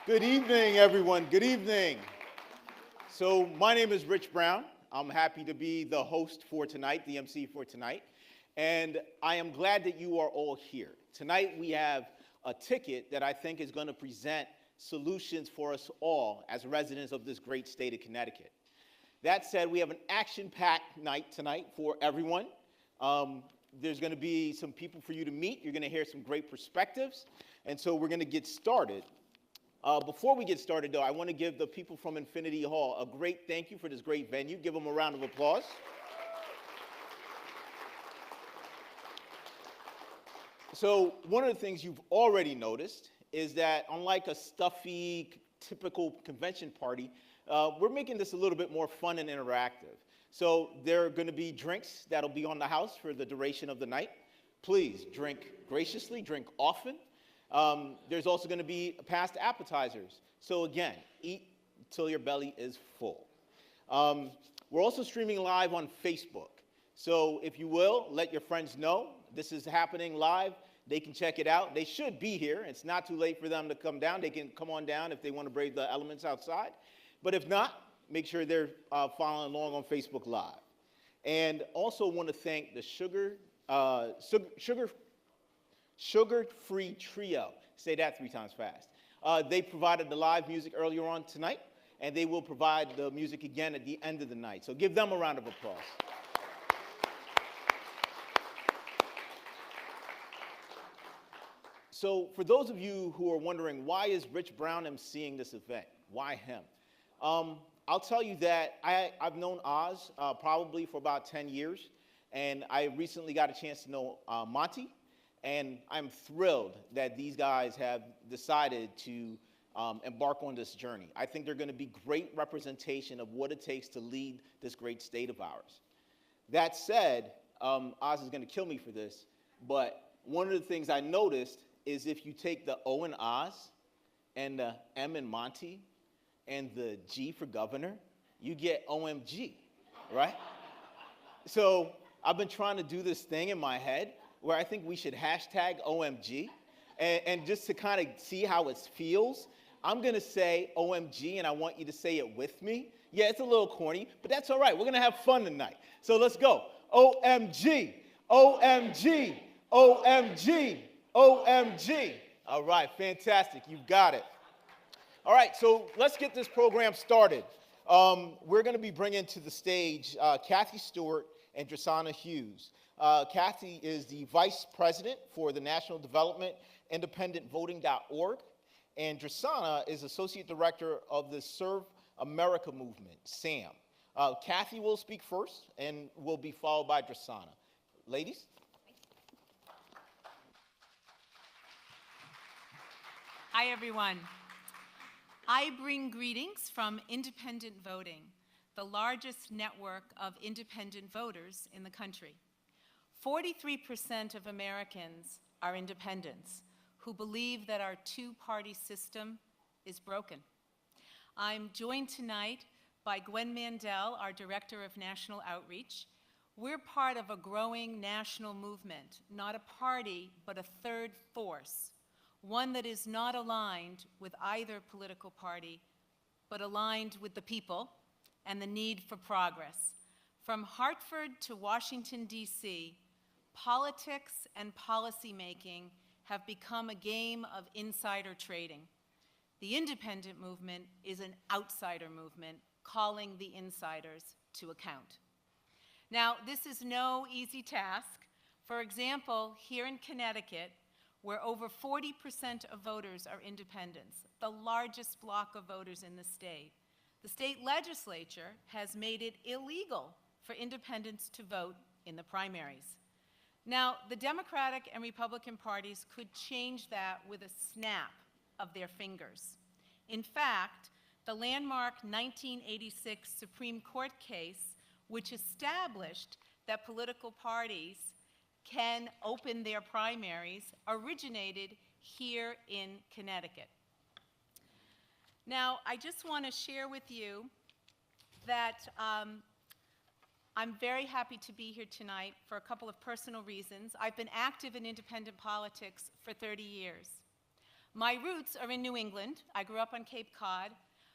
Good evening, everyone. Good evening. So my name is Rich Brown. I'm happy to be the host for tonight, the MC for tonight. And I am glad that you are all here. Tonight we have a ticket that I think is going to present solutions for us all as residents of this great state of Connecticut. That said, we have an action-packed night tonight for everyone. There's going to be some people for you to meet. You're going to hear some great perspectives. And so we're going to get started. Before we get started, though, I want to give the people from Infinity Hall a great thank you for this great venue. Give them a round of applause. So one of the things you've already noticed is that unlike a stuffy, typical convention party, we're making this a little bit more fun and interactive. So there are going to be drinks that'll be on the house for the duration of the night. Please drink graciously, drink often. There's also going to be past appetizers. So again, eat till your belly is full. We're also streaming live on Facebook. So if you will, let your friends know this is happening live. They can check it out. They should be here. It's not too late for them to come down. They can come on down if they want to brave the elements outside. But if not, make sure they're following along on Facebook Live. And also want to thank the Sugar-Free Trio. Say that 3 times fast. They provided the live music earlier on tonight, and they will provide the music again at the end of the night. So give them a round of applause. So for those of you who are wondering, why is Rich Brown emceeing this event? Why him? I'll tell you that I've known Oz probably for about 10 years, and I recently got a chance to know Monte, and I'm thrilled that these guys have decided to embark on this journey. I think they're going to be great representation of what it takes to lead this great state of ours. That said, Oz is going to kill me for this, but one of the things I noticed is if you take the O in Oz and the M in Monte and the G for governor, you get OMG, right? So I've been trying to do this thing in my head where I think we should hashtag OMG, and just to kind of see how it feels, I'm going to say OMG, and I want you to say it with me. Yeah, it's a little corny, but that's all right. We're going to have fun tonight. So let's go. OMG, OMG, OMG, OMG. All right, fantastic. You've got it. All right, so let's get this program started. We're going to be bringing to the stage Kathy Stewart and Drisana Hughes. Kathy is the Vice President for the National Development IndependentVoting.org, and Drisana is Associate Director of the Serve America Movement, SAM. Kathy will speak first and will be followed by Drisana. Ladies? Hi, everyone. I bring greetings from Independent Voting, the largest network of independent voters in the country. 43% of Americans are independents who believe that our two-party system is broken. I'm joined tonight by Gwen Mandel, our Director of National Outreach. We're part of a growing national movement, not a party, but a third force, one that is not aligned with either political party, but aligned with the people and the need for progress. From Hartford to Washington, D.C., politics and policymaking have become a game of insider trading. The independent movement is an outsider movement, calling the insiders to account. Now, this is no easy task. For example, here in Connecticut, where over 40% of voters are independents, the largest block of voters in the state legislature has made it illegal for independents to vote in the primaries. Now, the Democratic and Republican parties could change that with a snap of their fingers. In fact, the landmark 1986 Supreme Court case, which established that political parties can open their primaries, originated here in Connecticut. Now, I just want to share with you that I'm very happy to be here tonight for a couple of personal reasons. I've been active in independent politics for 30 years. My roots are in New England. I grew up on Cape Cod.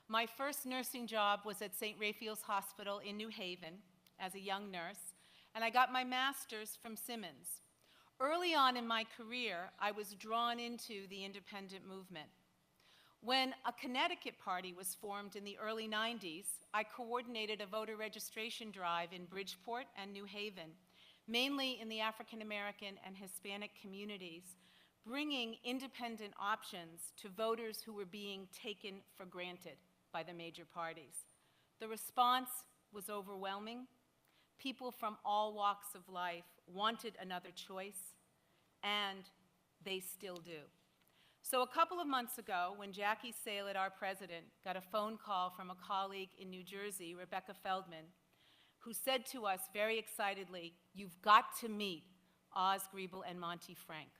My first nursing job was at St. Raphael's Hospital in New Haven as a young nurse, and I got my master's from Simmons. Early on in my career, I was drawn into the independent movement. When a Connecticut party was formed in the early 90s, I coordinated a voter registration drive in Bridgeport and New Haven, mainly in the African American and Hispanic communities, bringing independent options to voters who were being taken for granted by the major parties. The response was overwhelming. People from all walks of life wanted another choice, and they still do. So a couple of months ago, when Jackie Salett, our president, got a phone call from a colleague in New Jersey, Rebecca Feldman, who said to us very excitedly, "You've got to meet Oz Griebel and Monte Frank."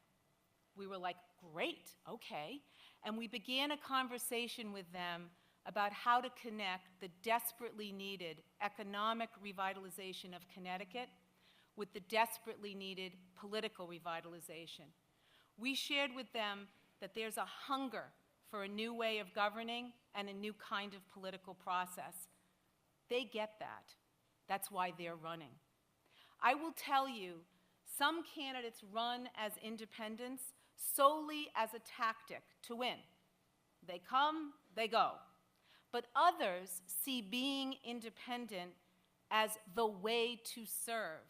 We were like, great, okay. And we began a conversation with them about how to connect the desperately needed economic revitalization of Connecticut with the desperately needed political revitalization. We shared with them that there's a hunger for a new way of governing and a new kind of political process. They get that. That's why they're running. I will tell you, some candidates run as independents solely as a tactic to win. They come, they go. But others see being independent as the way to serve,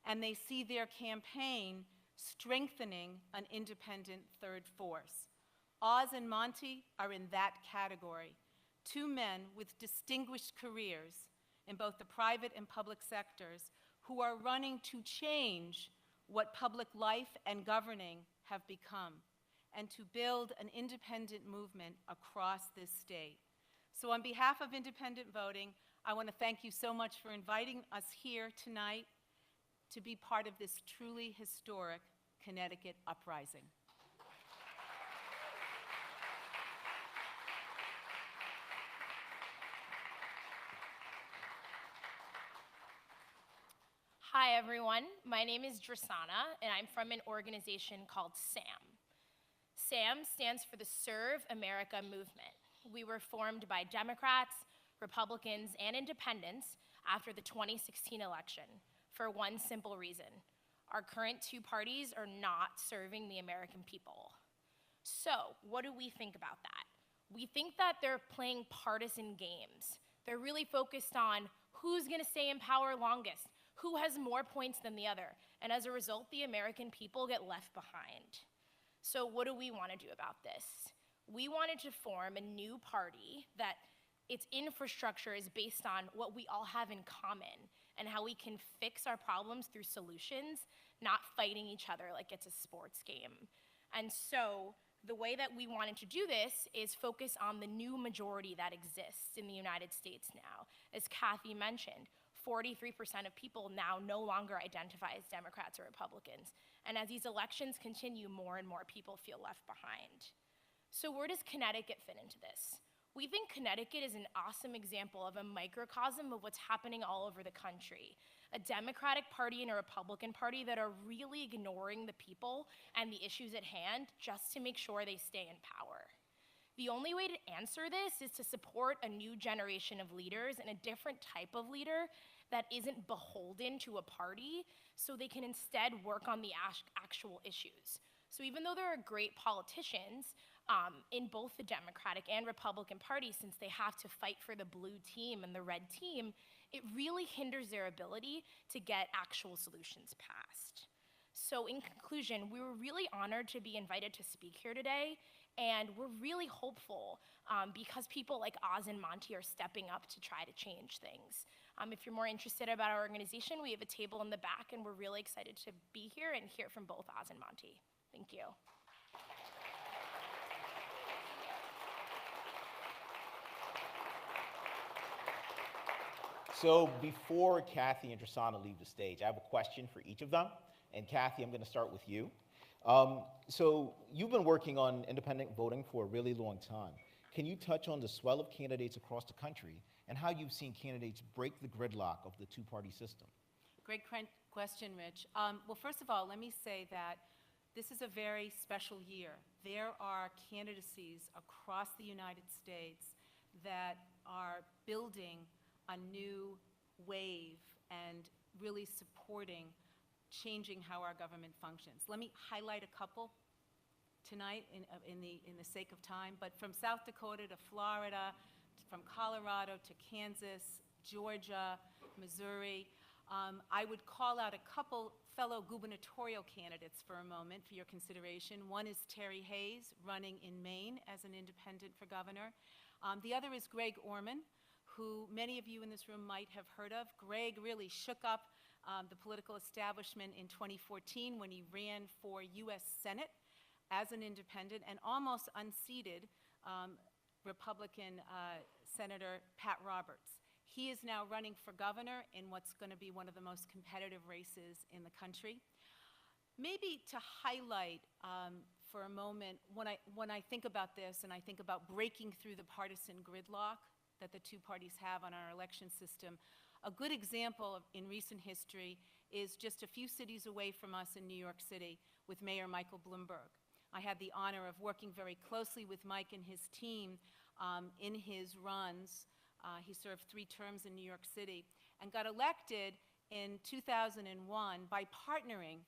and they see their campaign strengthening an independent third force. Oz and Monte are in that category. Two men with distinguished careers in both the private and public sectors who are running to change what public life and governing have become, and to build an independent movement across this state. So on behalf of independent voting, I want to thank you so much for inviting us here tonight to be part of this truly historic Connecticut uprising. Hi, everyone. My name is Drisana, and I'm from an organization called SAM. SAM stands for the Serve America Movement. We were formed by Democrats, Republicans, and independents after the 2016 election for one simple reason. Our current two parties are not serving the American people. So, what do we think about that? We think that they're playing partisan games. They're really focused on who's gonna stay in power longest, who has more points than the other, and as a result, the American people get left behind. So what do we want to do about this? We wanted to form a new party that its infrastructure is based on what we all have in common and how we can fix our problems through solutions, not fighting each other like it's a sports game. And so the way that we wanted to do this is focus on the new majority that exists in the United States now. As Kathy mentioned, 43% of people now no longer identify as Democrats or Republicans. And as these elections continue, more and more people feel left behind. So where does Connecticut fit into this? We think Connecticut is an awesome example of a microcosm of what's happening all over the country. A Democratic Party and a Republican Party that are really ignoring the people and the issues at hand just to make sure they stay in power. The only way to answer this is to support a new generation of leaders and a different type of leader that isn't beholden to a party, so they can instead work on the actual issues. So even though there are great politicians in both the Democratic and Republican parties, since they have to fight for the blue team and the red team, it really hinders their ability to get actual solutions passed. So in conclusion, we were really honored to be invited to speak here today, and we're really hopeful because people like Oz and Monte are stepping up to try to change things. If you're more interested about our organization, we have a table in the back, and we're really excited to be here and hear from both Oz and Monte. Thank you. So before Kathy and Drisana leave the stage, I have a question for each of them. And Kathy, I'm going to start with you. So you've been working on independent voting for a really long time. Can you touch on the swell of candidates across the country and how you've seen candidates break the gridlock of the two-party system? Great question, Rich. Well, first of all, let me say that This is a very special year. There are candidacies across the United States that are building a new wave and really supporting changing how our government functions. Let me highlight a couple tonight in the sake of time, but from South Dakota to Florida, from Colorado to Kansas, Georgia, Missouri. I would call out a couple fellow gubernatorial candidates for a moment for your consideration. One is Terry Hayes, running in Maine as an independent for governor. The other is Greg Orman, who many of you in this room might have heard of. Greg really shook up the political establishment in 2014 when he ran for U.S. Senate as an independent and almost unseated Republican Senator Pat Roberts. He is now running for governor in what's going to be one of the most competitive races in the country. Maybe to highlight for a moment, when I think about this and I think about breaking through the partisan gridlock that the two parties have on our election system, a good example in recent history is just a few cities away from us in New York City with Mayor Michael Bloomberg. I had the honor of working very closely with Mike and his team in his runs. He served 3 terms in New York City and got elected in 2001 by partnering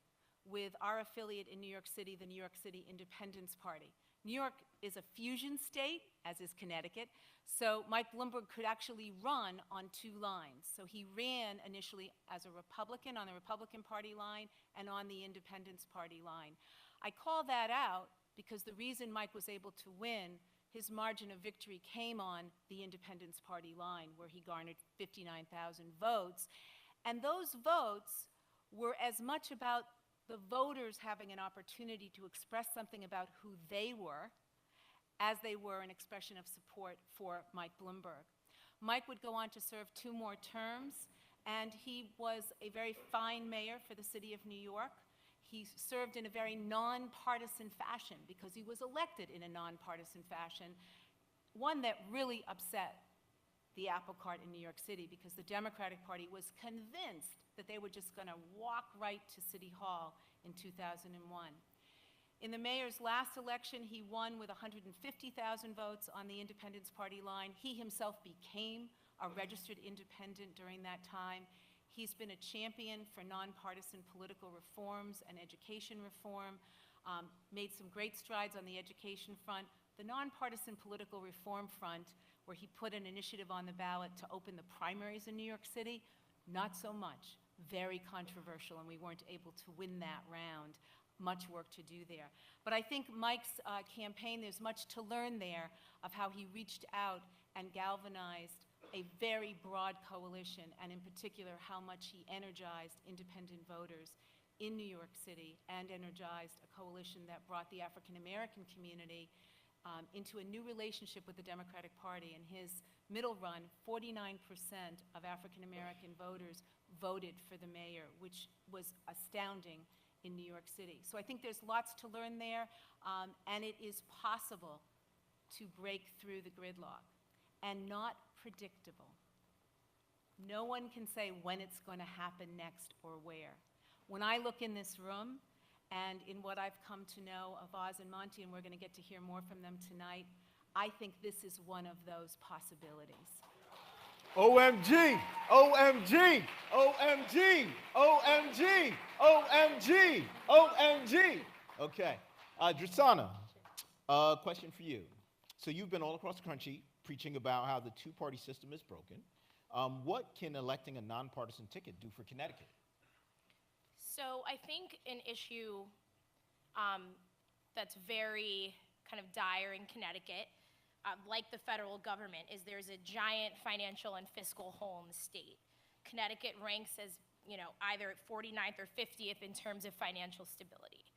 with our affiliate in New York City, the New York City Independence Party. New York is a fusion state, as is Connecticut, so Mike Bloomberg could actually run on 2 lines. So he ran initially as a Republican on the Republican Party line and on the Independence Party line. I call that out because the reason Mike was able to win, his margin of victory came on the Independence Party line, where he garnered 59,000 votes. And those votes were as much about the voters having an opportunity to express something about who they were as they were an expression of support for Mike Bloomberg. Mike would go on to serve 2 more terms, and he was a very fine mayor for the city of New York. He served in a very nonpartisan fashion because he was elected in a nonpartisan fashion, one that really upset the apple cart in New York City because the Democratic Party was convinced that they were just going to walk right to City Hall in 2001. In the mayor's last election, he won with 150,000 votes on the Independence Party line. He himself became a registered independent during that time. He's been a champion for nonpartisan political reforms and education reform, made some great strides on the education front. The nonpartisan political reform front, where he put an initiative on the ballot to open the primaries in New York City, not so much. Very controversial, and we weren't able to win that round. Much work to do there. But I think Mike's campaign, there's much to learn there of how he reached out and galvanized a very broad coalition, and in particular, how much he energized independent voters in New York City and energized a coalition that brought the African American community into a new relationship with the Democratic Party. In his middle run, 49% of African American voters voted for the mayor, which was astounding in New York City. So I think there's lots to learn there, and it is possible to break through the gridlock, and not predictable. No one can say when it's going to happen next or where. When I look in this room and in what I've come to know of Oz and Monte, and we're going to get to hear more from them tonight, I think this is one of those possibilities. OMG, OMG, OMG, OMG, OMG, OMG. Okay, Drisana, question for you. So you've been all across the country preaching about how the 2-party system is broken. What can electing a nonpartisan ticket do for Connecticut? So I think an issue that's very kind of dire in Connecticut, like the federal government, is there's a giant financial and fiscal hole in the state. Connecticut ranks as, either 49th or 50th in terms of financial stability.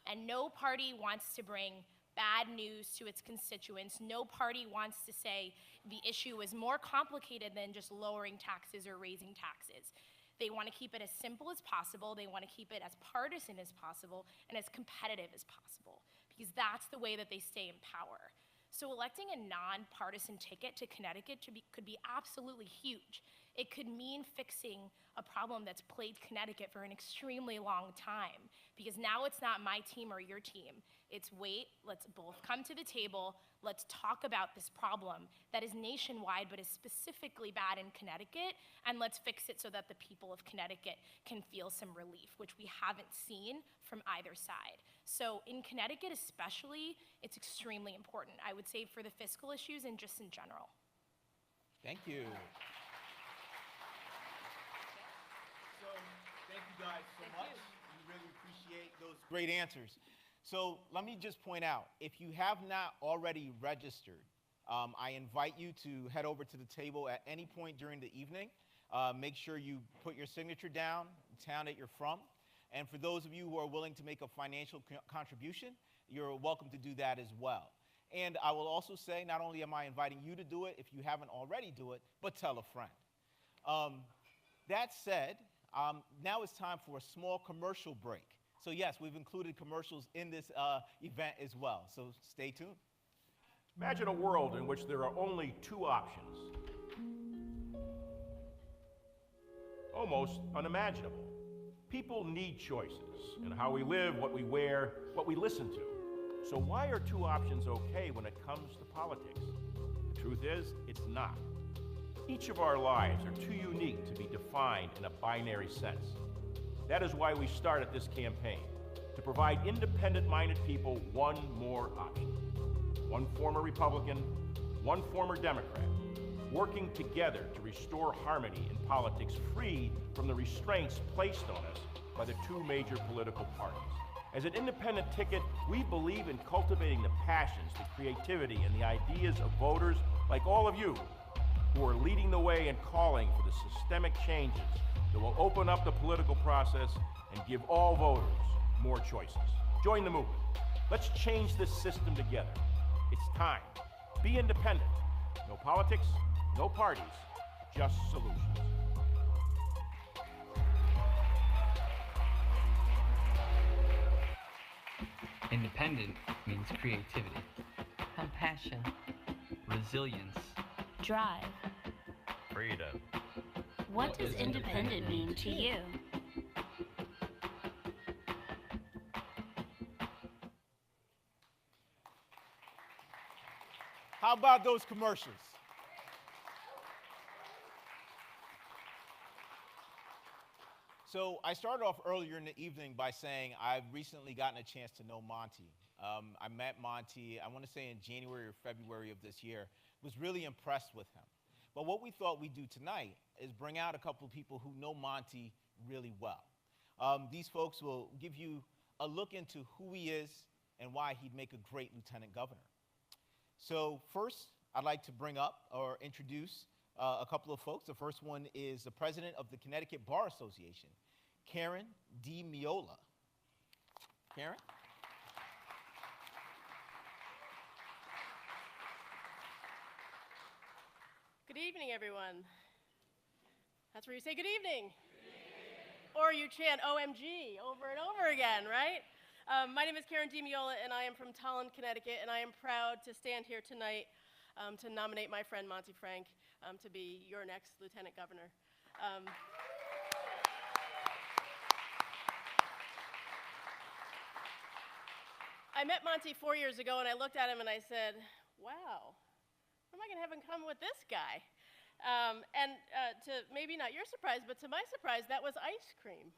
And no party wants to bring bad news to its constituents. No party wants to say the issue is more complicated than just lowering taxes or raising taxes. They want to keep it as simple as possible. They want to keep it as partisan as possible and as competitive as possible, because that's the way that they stay in power. So electing a nonpartisan ticket to Connecticut could be absolutely huge. It could mean fixing a problem that's plagued Connecticut for an extremely long time, because now it's not my team or your team. It's wait, let's both come to the table, let's talk about this problem that is nationwide but is specifically bad in Connecticut, and let's fix it so that the people of Connecticut can feel some relief, which we haven't seen from either side. So in Connecticut especially, it's extremely important, I would say, for the fiscal issues and just in general. Thank you. So, thank you guys so much. We really appreciate those great answers. So let me just point out, if you have not already registered, I invite you to head over to the table at any point during the evening. Make sure you put your signature down, the town that you're from. And for those of you who are willing to make a financial contribution, you're welcome to do that as well. And I will also say, not only am I inviting you to do it, if you haven't already do it, but tell a friend. That said, now it's time for a small commercial break. So yes, we've included commercials in this event as well, so stay tuned. Imagine a world in which there are only two options. Almost unimaginable. People need choices in how we live, what we wear, what we listen to. So why are two options okay when it comes to politics? The truth is, it's not. Each of our lives are too unique to be defined in a binary sense. That is why we started this campaign, to provide independent-minded people one more option. One former Republican, one former Democrat, working together to restore harmony in politics free from the restraints placed on us by the two major political parties. As an independent ticket, we believe in cultivating the passions, the creativity, and the ideas of voters like all of you who are leading the way and calling for the systemic changes that will open up the political process and give all voters more choices. Join the movement. Let's change this system together. It's time. Be independent. No politics, no parties, just solutions. Independent means creativity, compassion, resilience, Drive. freedom. What does independent mean to you? How about those commercials? So I started off earlier in the evening by saying I've recently gotten a chance to know Monte. I met Monte, I want to say in January or February of this year, was really impressed with him. But what we thought we'd do tonight is bring out a couple of people who know Monte really well. These folks will give you a look into who he is and why he'd make a great lieutenant governor. So first, I'd like to bring up or introduce a couple of folks. The first one is the president of the Connecticut Bar Association, Karen DiMiola. Karen? Good evening, everyone. That's where you say good evening. Or you chant OMG over and over again, right? My name is Karen DiMiola, and I am from Tallinn, Connecticut, and I am proud to stand here tonight to nominate my friend Monte Frank to be your next lieutenant governor. I met Monte 4 years ago, and I looked at him and I said, wow, what am I going to have in common with this guy? To maybe not your surprise, but to my surprise, that was ice cream.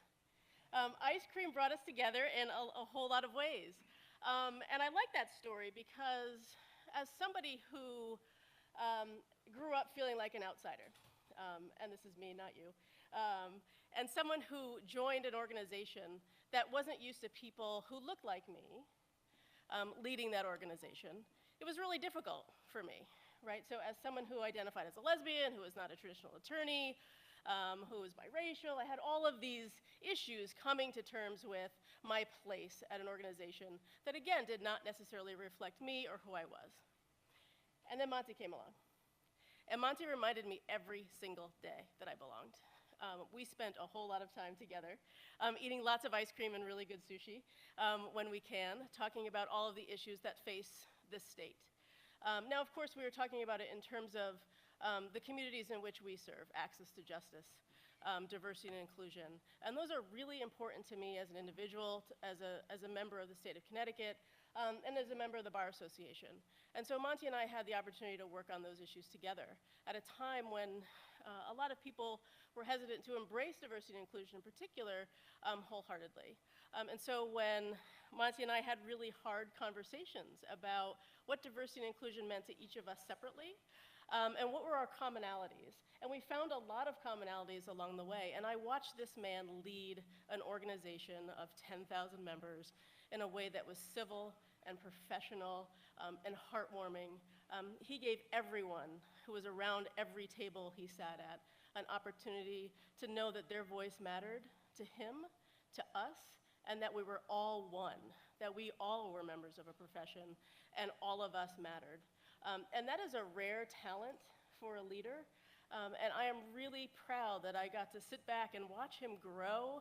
Ice cream brought us together in a whole lot of ways. And I like that story because as somebody who grew up feeling like an outsider, and this is me, not you, and someone who joined an organization that wasn't used to people who looked like me leading that organization, it was really difficult for me, right? So as someone who identified as a lesbian, who was not a traditional attorney, who was biracial, I had all of these issues coming to terms with my place at an organization that, again, did not necessarily reflect me or who I was. And then Monte came along. And Monte reminded me every single day that I belonged. We spent a whole lot of time together, eating lots of ice cream and really good sushi when we can, talking about all of the issues that face this state. Now, of course, we were talking about it in terms of the communities in which we serve, access to justice, diversity and inclusion. And those are really important to me as an individual, as a member of the state of Connecticut, and as a member of the Bar Association. And so Monte and I had the opportunity to work on those issues together at a time when a lot of people were hesitant to embrace diversity and inclusion in particular wholeheartedly. And so when Monte and I had really hard conversations about what diversity and inclusion meant to each of us separately, and what were our commonalities. And we found a lot of commonalities along the way. And I watched this man lead an organization of 10,000 members in a way that was civil and professional and heartwarming. He gave everyone who was around every table he sat at an opportunity to know that their voice mattered to him, to us, and that we were all one, that we all were members of a profession, and all of us mattered. And that is a rare talent for a leader. And I am really proud that I got to sit back and watch him grow,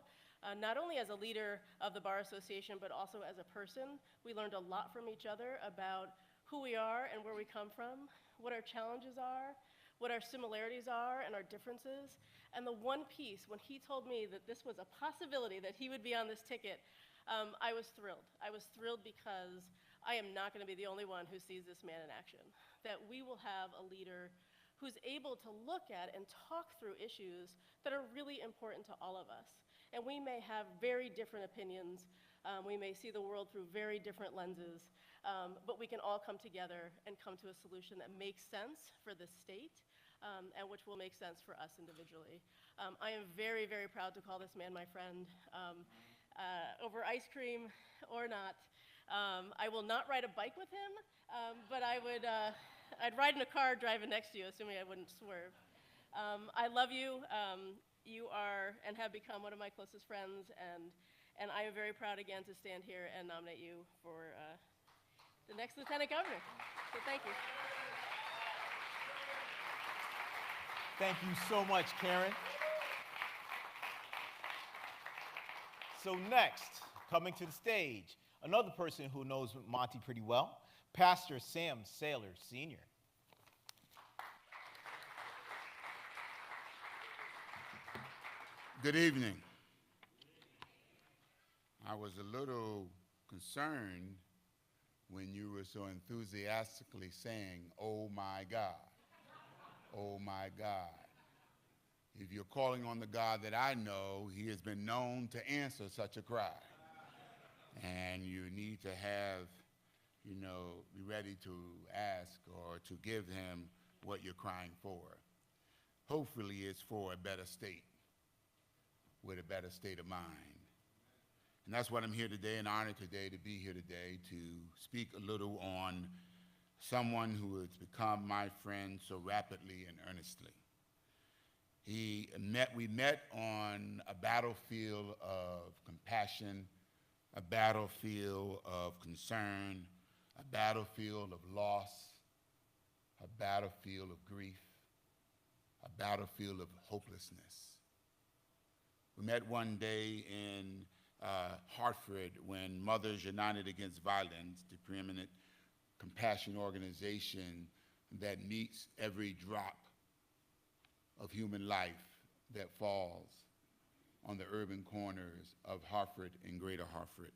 not only as a leader of the Bar Association, but also as a person. We learned a lot from each other about who we are and where we come from, what our challenges are, what our similarities are and our differences. And the one piece, when he told me that this was a possibility that he would be on this ticket, I was thrilled. I was thrilled because I am not going to be the only one who sees this man in action, that we will have a leader who's able to look at and talk through issues that are really important to all of us. And we may have very different opinions. We may see the world through very different lenses, but we can all come together and come to a solution that makes sense for the state and which will make sense for us individually. I am very, very proud to call this man my friend, over ice cream or not. I will not ride a bike with him, but I'd ride in a car driving next to you, assuming I wouldn't swerve. I love you. You are and have become one of my closest friends, and I am very proud again to stand here and nominate you for the next Lieutenant Governor. So thank you. Thank you so much, Karen. So next, coming to the stage, another person who knows Monte pretty well, Pastor Sam Saylor, Sr. Good evening. I was a little concerned when you were so enthusiastically saying, "Oh my God, oh my God." If you're calling on the God that I know, he has been known to answer such a cry. And you need to have, be ready to ask or to give him what you're crying for. Hopefully it's for a better state, with a better state of mind. And that's what I'm here today, and honored today to be here today to speak a little on someone who has become my friend so rapidly and earnestly. We met on a battlefield of compassion, a battlefield of concern, a battlefield of loss, a battlefield of grief, a battlefield of hopelessness. We met one day in Hartford when Mothers United Against Violence, the preeminent compassion organization that meets every drop of human life that falls on the urban corners of Hartford and Greater Hartford.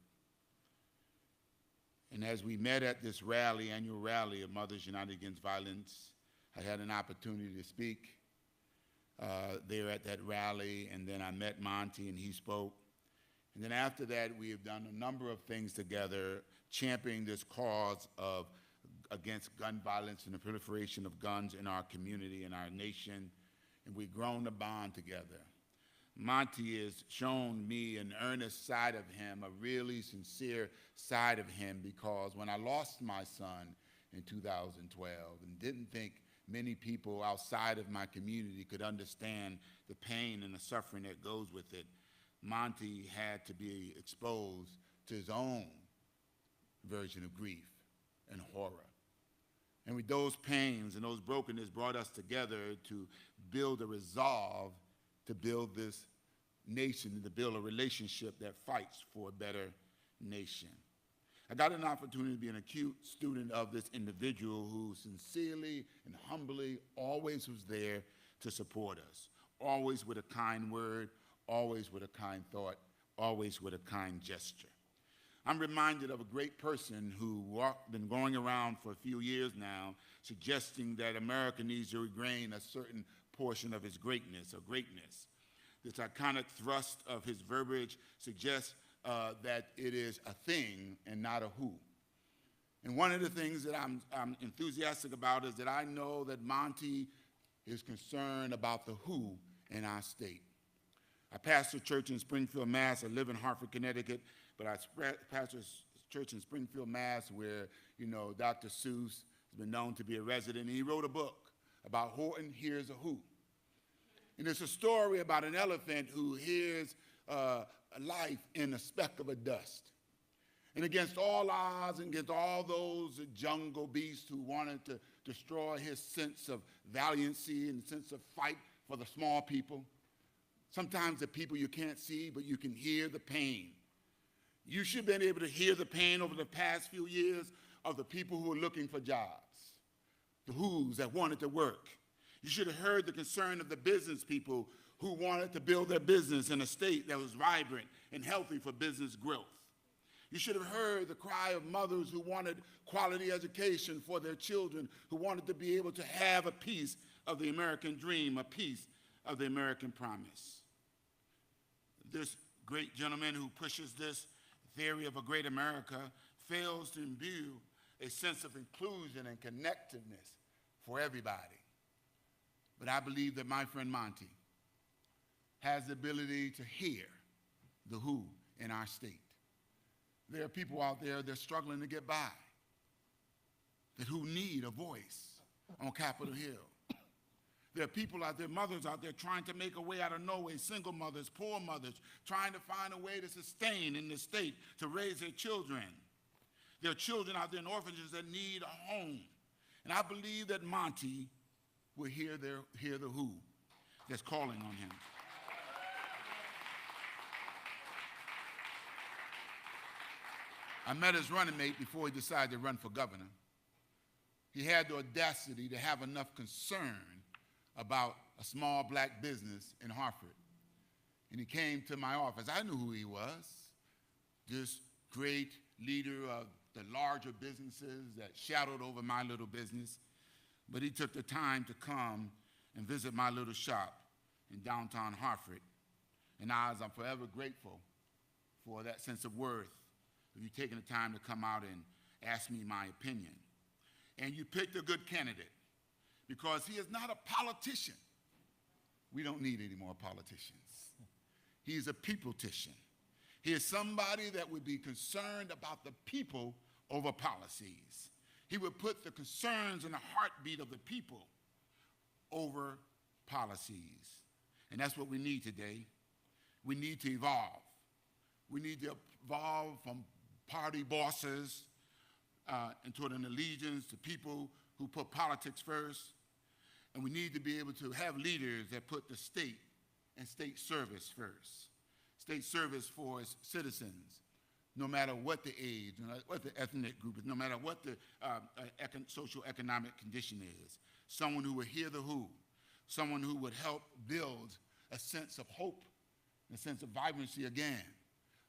And as we met at this rally, annual rally of Mothers United Against Violence, I had an opportunity to speak there at that rally, and then I met Monte and he spoke. And then after that, we have done a number of things together, championing this cause against gun violence and the proliferation of guns in our community and our nation, and we've grown a bond together. Monte has shown me an earnest side of him, a really sincere side of him, because when I lost my son in 2012 and didn't think many people outside of my community could understand the pain and the suffering that goes with it, Monte had to be exposed to his own version of grief and horror. And with those pains and those brokenness brought us together to build a resolve to build this nation and to build a relationship that fights for a better nation. I got an opportunity to be an acute student of this individual who sincerely and humbly always was there to support us, always with a kind word, always with a kind thought, always with a kind gesture. I'm reminded of a great person who been going around for a few years now, suggesting that America needs to regain a certain portion of its greatness or greatness. This iconic thrust of his verbiage suggests that it is a thing and not a who. And one of the things that I'm enthusiastic about is that I know that Monte is concerned about the who in our state. I pastor a church in Springfield, Mass. I live in Hartford, Connecticut, but I pastor a church in Springfield, Mass. where, Dr. Seuss has been known to be a resident, and he wrote a book about Horton Hears a Who. And it's a story about an elephant who hears life in a speck of a dust. And against all odds and against all those jungle beasts who wanted to destroy his sense of valiancy and sense of fight for the small people, sometimes the people you can't see, but you can hear the pain. You should have been able to hear the pain over the past few years of the people who are looking for jobs, the who's that wanted to work. You should have heard the concern of the business people who wanted to build their business in a state that was vibrant and healthy for business growth. You should have heard the cry of mothers who wanted quality education for their children, who wanted to be able to have a piece of the American dream, a piece of the American promise. This great gentleman who pushes this theory of a great America fails to imbue a sense of inclusion and connectiveness for everybody. But I believe that my friend Monte has the ability to hear the who in our state. There are people out there that are struggling to get by, that who need a voice on Capitol Hill. There are people out there, mothers out there trying to make a way out of no way, single mothers, poor mothers, trying to find a way to sustain in the state, to raise their children. There are children out there in orphanages that need a home. And I believe that Monte will hear the who that's calling on him. I met his running mate before he decided to run for governor. He had the audacity to have enough concern about a small black business in Hartford. And he came to my office. I knew who he was, this great leader of the larger businesses that shadowed over my little business. But he took the time to come and visit my little shop in downtown Hartford. And I'm forever grateful for that sense of worth, of you taking the time to come out and ask me my opinion. And you picked a good candidate because he is not a politician. We don't need any more politicians. He's a people-tician. He is somebody that would be concerned about the people over policies. He would put the concerns and the heartbeat of the people over policies. And that's what we need today. We need to evolve. We need to evolve from party bosses into an allegiance to people who put politics first. And we need to be able to have leaders that put the state and state service first. State service for its citizens, no matter what the age, no matter what the ethnic group is, no matter what the social economic condition is. Someone who would hear the who, someone who would help build a sense of hope and a sense of vibrancy again.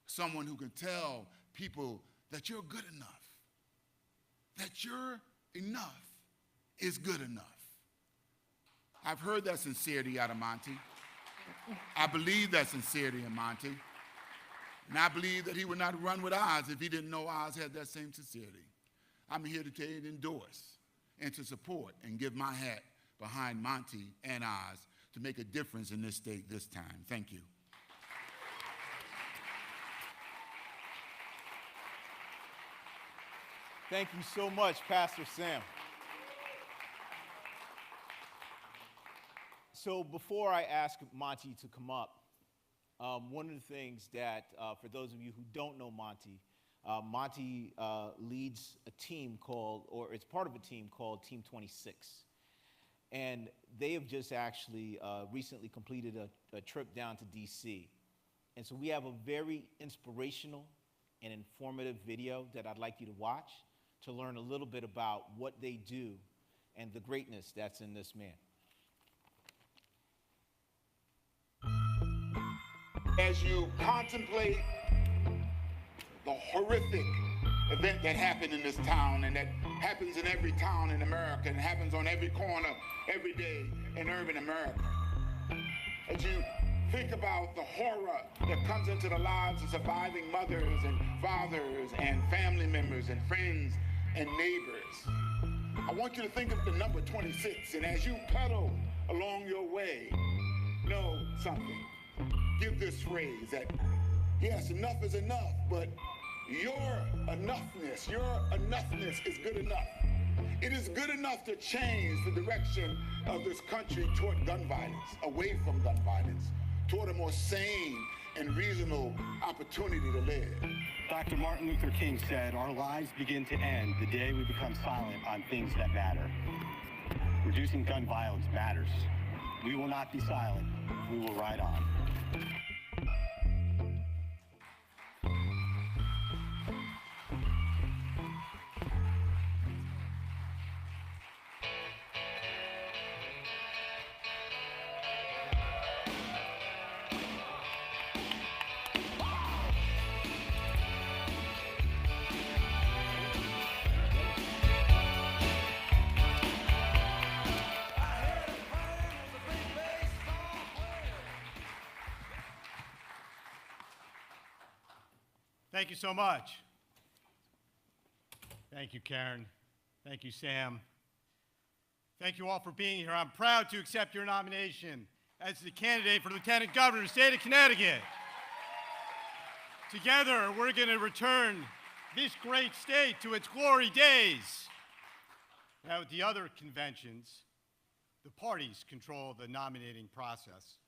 Someone who can tell people that you're good enough, that your enough is good enough. I've heard that sincerity out of Monte. I believe that sincerity in Monte. And I believe that he would not run with Oz if he didn't know Oz had that same sincerity. I'm here to tell you to endorse and to support and give my hat behind Monte and Oz to make a difference in this state this time. Thank you. Thank you so much, Pastor Sam. So before I ask Monte to come up, one of the things that, for those of you who don't know Monte, Monte leads a team called, or it's part of a team called Team 26. And they have just actually recently completed a trip down to DC. And so we have a very inspirational an informative video that I'd like you to watch to learn a little bit about what they do and the greatness that's in this man. As you contemplate the horrific event that happened in this town, and that happens in every town in America, and happens on every corner every day in urban America, as you think about the horror that comes into the lives of surviving mothers and fathers and family members and friends and neighbors, I want you to think of the number 26, and as you pedal along your way, know something. Give this phrase that, yes, enough is enough, but your enoughness is good enough. It is good enough to change the direction of this country toward gun violence, away from gun violence, toward a more sane and reasonable opportunity to live. Dr. Martin Luther King said, our lives begin to end the day we become silent on things that matter. Reducing gun violence matters. We will not be silent. We will ride on. Thank you so much. Thank you, Karen. Thank you, Sam. Thank you all for being here. I'm proud to accept your nomination as the candidate for Lieutenant Governor of the state of Connecticut. Together, we're going to return this great state to its glory days. Now, with the other conventions, the parties control the nominating process,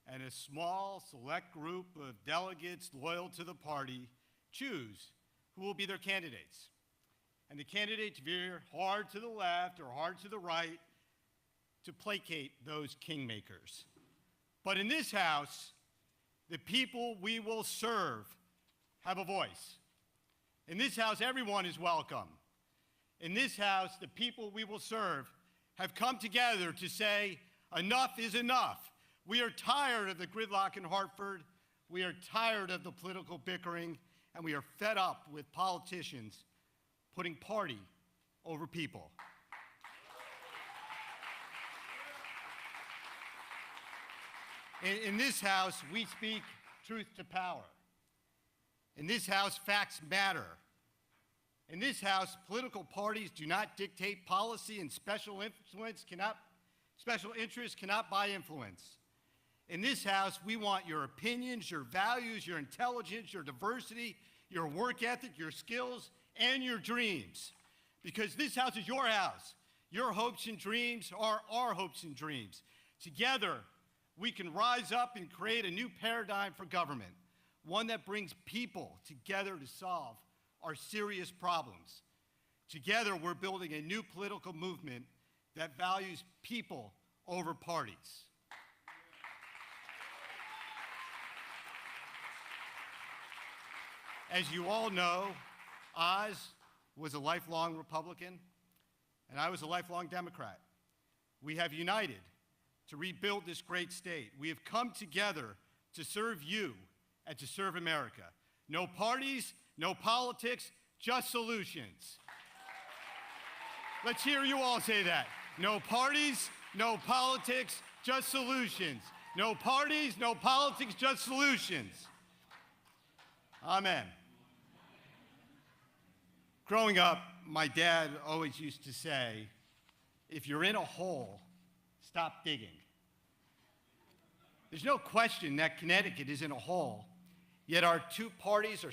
and a small, select group of delegates loyal to the party choose who will be their candidates. And the candidates veer hard to the left or hard to the right to placate those kingmakers. But in this House, the people we will serve have a voice. In this House, everyone is welcome. In this House, the people we will serve have come together to say, enough is enough. We are tired of the gridlock in Hartford. We are tired of the political bickering. And we are fed up with politicians putting party over people. In this House, we speak truth to power. In this House, facts matter. In this House, political parties do not dictate policy, and special interests cannot buy influence. In this House, we want your opinions, your values, your intelligence, your diversity, your work ethic, your skills, and your dreams. Because this House is your house. Your hopes and dreams are our hopes and dreams. Together, we can rise up and create a new paradigm for government, one that brings people together to solve our serious problems. Together, we're building a new political movement that values people over parties. As you all know, Oz was a lifelong Republican, and I was a lifelong Democrat. We have united to rebuild this great state. We have come together to serve you and to serve America. No parties, no politics, just solutions. Let's hear you all say that. No parties, no politics, just solutions. No parties, no politics, just solutions. Amen. Growing up, my dad always used to say, if you're in a hole, stop digging. There's no question that Connecticut is in a hole, yet our two parties are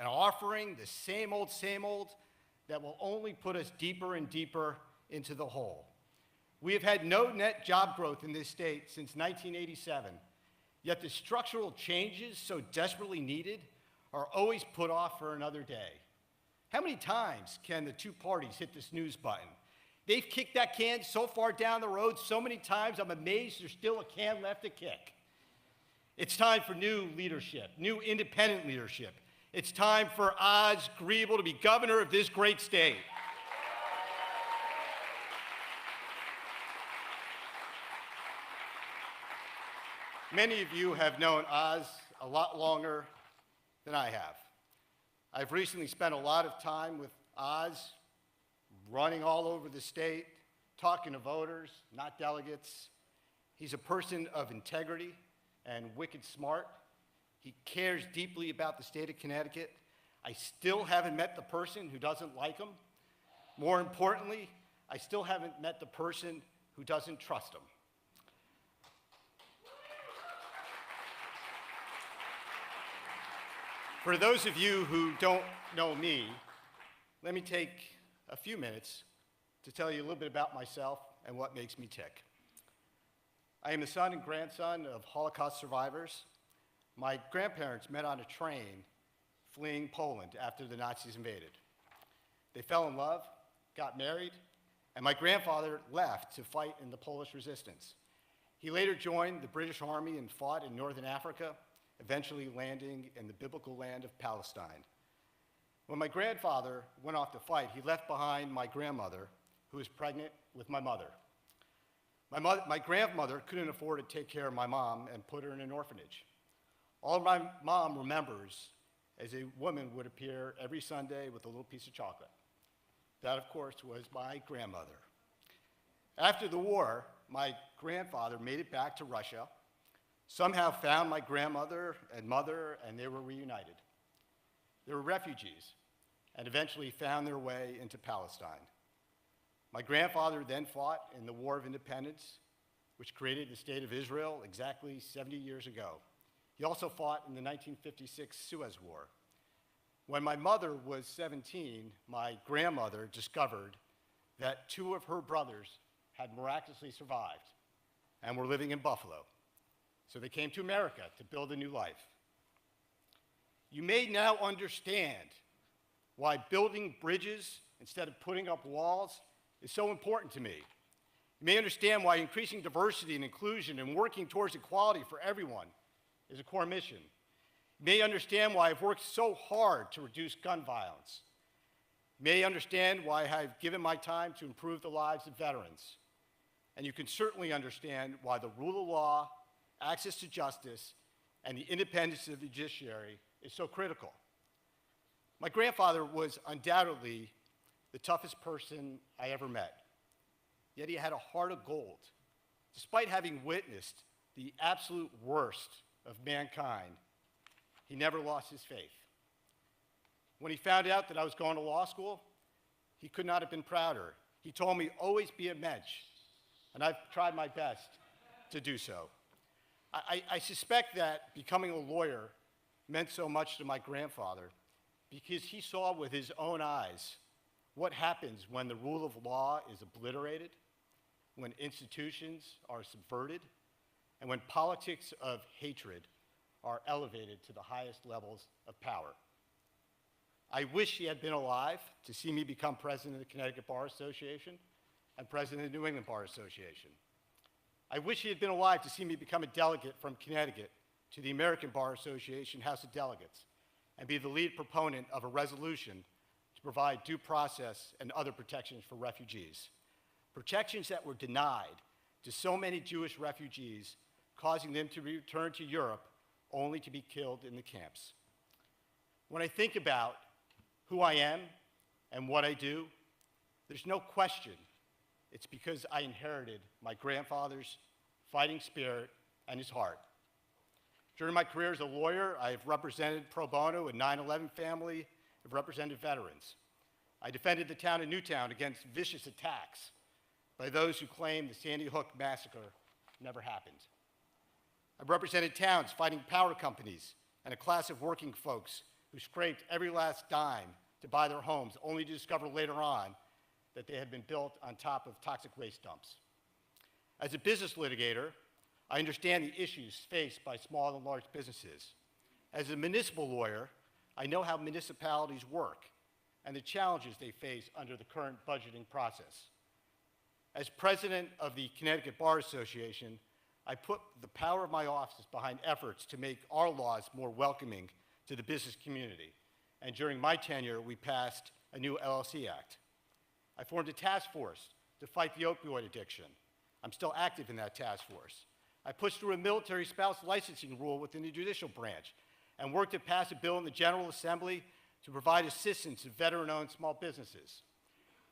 offering the same old that will only put us deeper and deeper into the hole. We have had no net job growth in this state since 1987, yet the structural changes so desperately needed are always put off for another day. How many times can the two parties hit the snooze button? They've kicked that can so far down the road so many times, I'm amazed there's still a can left to kick. It's time for new leadership, new independent leadership. It's time for Oz Griebel to be governor of this great state. Many of you have known Oz a lot longer than I have. I've recently spent a lot of time with Oz, running all over the state, talking to voters, not delegates. He's a person of integrity and wicked smart. He cares deeply about the state of Connecticut. I still haven't met the person who doesn't like him. More importantly, I still haven't met the person who doesn't trust him. For those of you who don't know me, let me take a few minutes to tell you a little bit about myself and what makes me tick. I am the son and grandson of Holocaust survivors. My grandparents met on a train fleeing Poland after the Nazis invaded. They fell in love, got married, and my grandfather left to fight in the Polish resistance. He later joined the British Army and fought in northern Africa, eventually landing in the biblical land of Palestine. When my grandfather went off to fight, he left behind my grandmother, who was pregnant with my mother. My grandmother couldn't afford to take care of my mom and put her in an orphanage. All my mom remembers as a woman would appear every Sunday with a little piece of chocolate. That, of course, was my grandmother. After the war, my grandfather made it back to Russia, somehow found my grandmother and mother, and they were reunited. They were refugees and eventually found their way into Palestine. My grandfather then fought in the War of Independence, which created the State of Israel exactly 70 years ago. He also fought in the 1956 Suez War. When my mother was 17, my grandmother discovered that 2 of her brothers had miraculously survived and were living in Buffalo. So they came to America to build a new life. You may now understand why building bridges instead of putting up walls is so important to me. You may understand why increasing diversity and inclusion and working towards equality for everyone is a core mission. You may understand why I've worked so hard to reduce gun violence. You may understand why I've given my time to improve the lives of veterans. And you can certainly understand why the rule of law, access to justice, and the independence of the judiciary is so critical. My grandfather was undoubtedly the toughest person I ever met, yet he had a heart of gold. Despite having witnessed the absolute worst of mankind, he never lost his faith. When he found out that I was going to law school, he could not have been prouder. He told me, always be a mensch, and I've tried my best to do so. I suspect that becoming a lawyer meant so much to my grandfather because he saw with his own eyes what happens when the rule of law is obliterated, when institutions are subverted, and when politics of hatred are elevated to the highest levels of power. I wish he had been alive to see me become president of the Connecticut Bar Association and president of the New England Bar Association. I wish he had been alive to see me become a delegate from Connecticut to the American Bar Association House of Delegates and be the lead proponent of a resolution to provide due process and other protections for refugees. Protections that were denied to so many Jewish refugees, causing them to return to Europe only to be killed in the camps. When I think about who I am and what I do, there's no question it's because I inherited my grandfather's fighting spirit and his heart. During my career as a lawyer, I have represented pro bono and 9/11 family, I've represented veterans. I defended the town of Newtown against vicious attacks by those who claim the Sandy Hook massacre never happened. I've represented towns fighting power companies and a class of working folks who scraped every last dime to buy their homes, only to discover later on that they had been built on top of toxic waste dumps. As a business litigator, I understand the issues faced by small and large businesses. As a municipal lawyer, I know how municipalities work and the challenges they face under the current budgeting process. As president of the Connecticut Bar Association, I put the power of my office behind efforts to make our laws more welcoming to the business community. And during my tenure, we passed a new LLC Act. I formed a task force to fight the opioid addiction. I'm still active in that task force. I pushed through a military spouse licensing rule within the judicial branch and worked to pass a bill in the General Assembly to provide assistance to veteran-owned small businesses.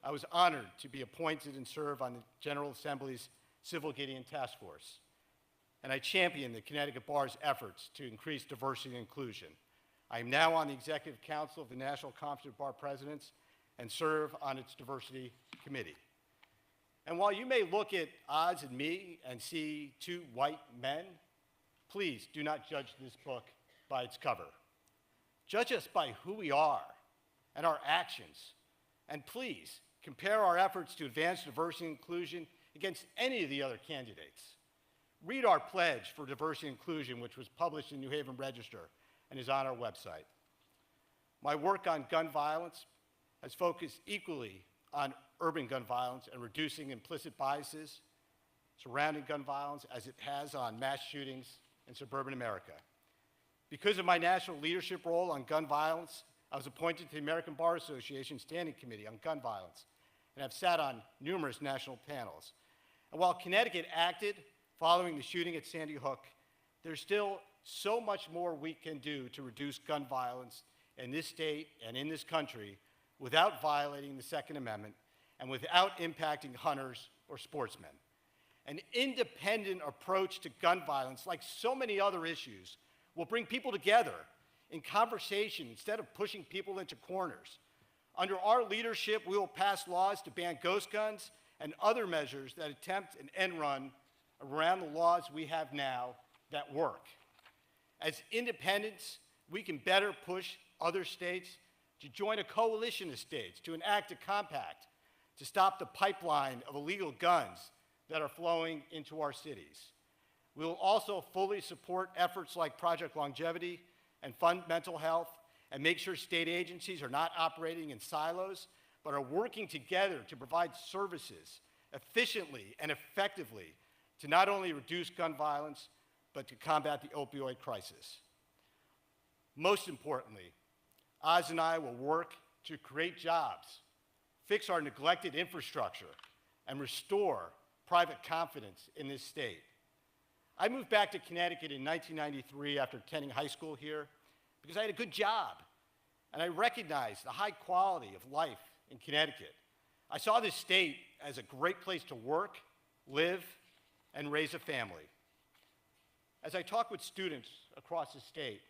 I was honored to be appointed and serve on the General Assembly's Civil Gideon Task Force. And I championed the Connecticut Bar's efforts to increase diversity and inclusion. I am now on the Executive Council of the National Conference of Bar Presidents and serve on its Diversity Committee. And while you may look at Oz and me and see two white men, please do not judge this book by its cover. Judge us by who we are and our actions. And please compare our efforts to advance diversity and inclusion against any of the other candidates. Read our pledge for diversity and inclusion, which was published in New Haven Register and is on our website. My work on gun violence has focused equally on urban gun violence and reducing implicit biases surrounding gun violence as it has on mass shootings in suburban America. Because of my national leadership role on gun violence, I was appointed to the American Bar Association Standing Committee on Gun Violence and have sat on numerous national panels. And while Connecticut acted following the shooting at Sandy Hook, there's still so much more we can do to reduce gun violence in this state and in this country without violating the Second Amendment and without impacting hunters or sportsmen. An independent approach to gun violence, like so many other issues, will bring people together in conversation instead of pushing people into corners. Under our leadership, we will pass laws to ban ghost guns and other measures that attempt an end run around the laws we have now that work. As independents, we can better push other states to join a coalition of states to enact a compact to stop the pipeline of illegal guns that are flowing into our cities. We will also fully support efforts like Project Longevity and fund mental health and make sure state agencies are not operating in silos, but are working together to provide services efficiently and effectively to not only reduce gun violence, but to combat the opioid crisis. Most importantly, Oz and I will work to create jobs, fix our neglected infrastructure, and restore private confidence in this state. I moved back to Connecticut in 1993 after attending high school here because I had a good job, and I recognized the high quality of life in Connecticut. I saw this state as a great place to work, live, and raise a family. As I talk with students across the state,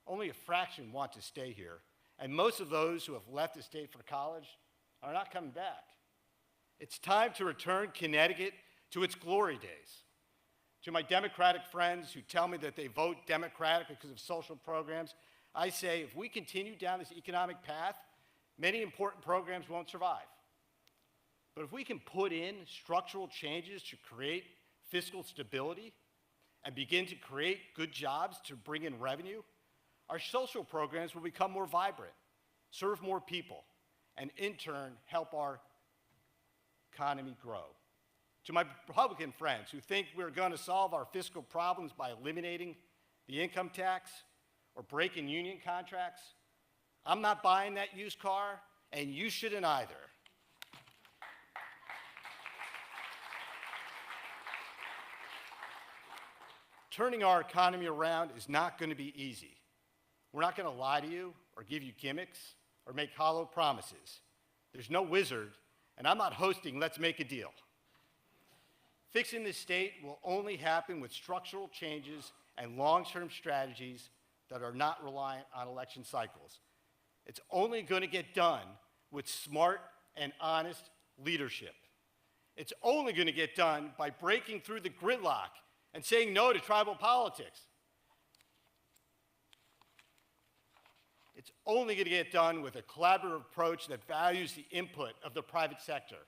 only a fraction want to stay here, and most of those who have left the state for college are not coming back. It's time to return Connecticut to its glory days. To my Democratic friends who tell me that they vote Democratic because of social programs, I say if we continue down this economic path, many important programs won't survive. But if we can put in structural changes to create fiscal stability and begin to create good jobs to bring in revenue, our social programs will become more vibrant, serve more people, and in turn help our economy grow. To my Republican friends who think we're going to solve our fiscal problems by eliminating the income tax or breaking union contracts, I'm not buying that used car, and you shouldn't either. Turning our economy around is not going to be easy. We're not going to lie to you or give you gimmicks or make hollow promises. There's no wizard, and I'm not hosting Let's Make a Deal. Fixing this state will only happen with structural changes and long-term strategies that are not reliant on election cycles. It's only going to get done with smart and honest leadership. It's only going to get done by breaking through the gridlock and saying no to tribal politics. It's only going to get done with a collaborative approach that values the input of the private sector.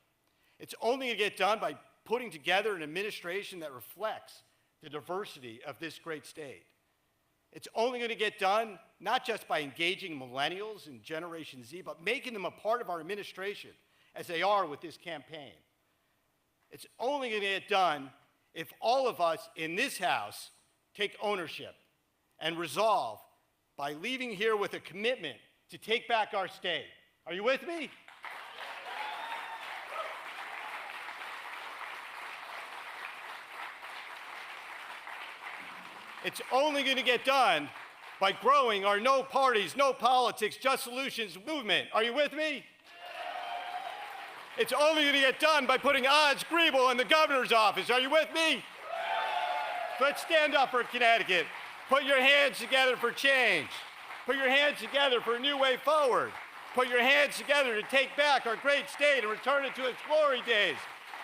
It's only going to get done by putting together an administration that reflects the diversity of this great state. It's only going to get done not just by engaging millennials and Generation Z, but making them a part of our administration, as they are with this campaign. It's only going to get done if all of us in this House take ownership and resolve by leaving here with a commitment to take back our state. Are you with me? It's only going to get done by growing our no parties, no politics, just solutions movement. Are you with me? It's only going to get done by putting Oz Griebel in the governor's office. Are you with me? Let's stand up for Connecticut. Put your hands together for change. Put your hands together for a new way forward. Put your hands together to take back our great state and return it to its glory days.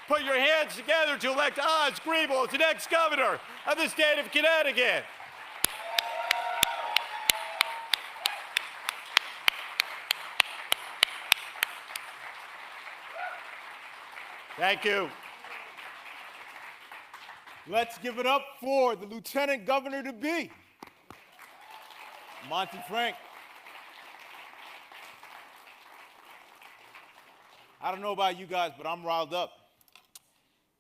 Put your hands together to elect Oz Griebel as the next governor of the state of Connecticut. Thank you. Let's give it up for the Lieutenant Governor to be, Monte Frank. I don't know about you guys, but I'm riled up.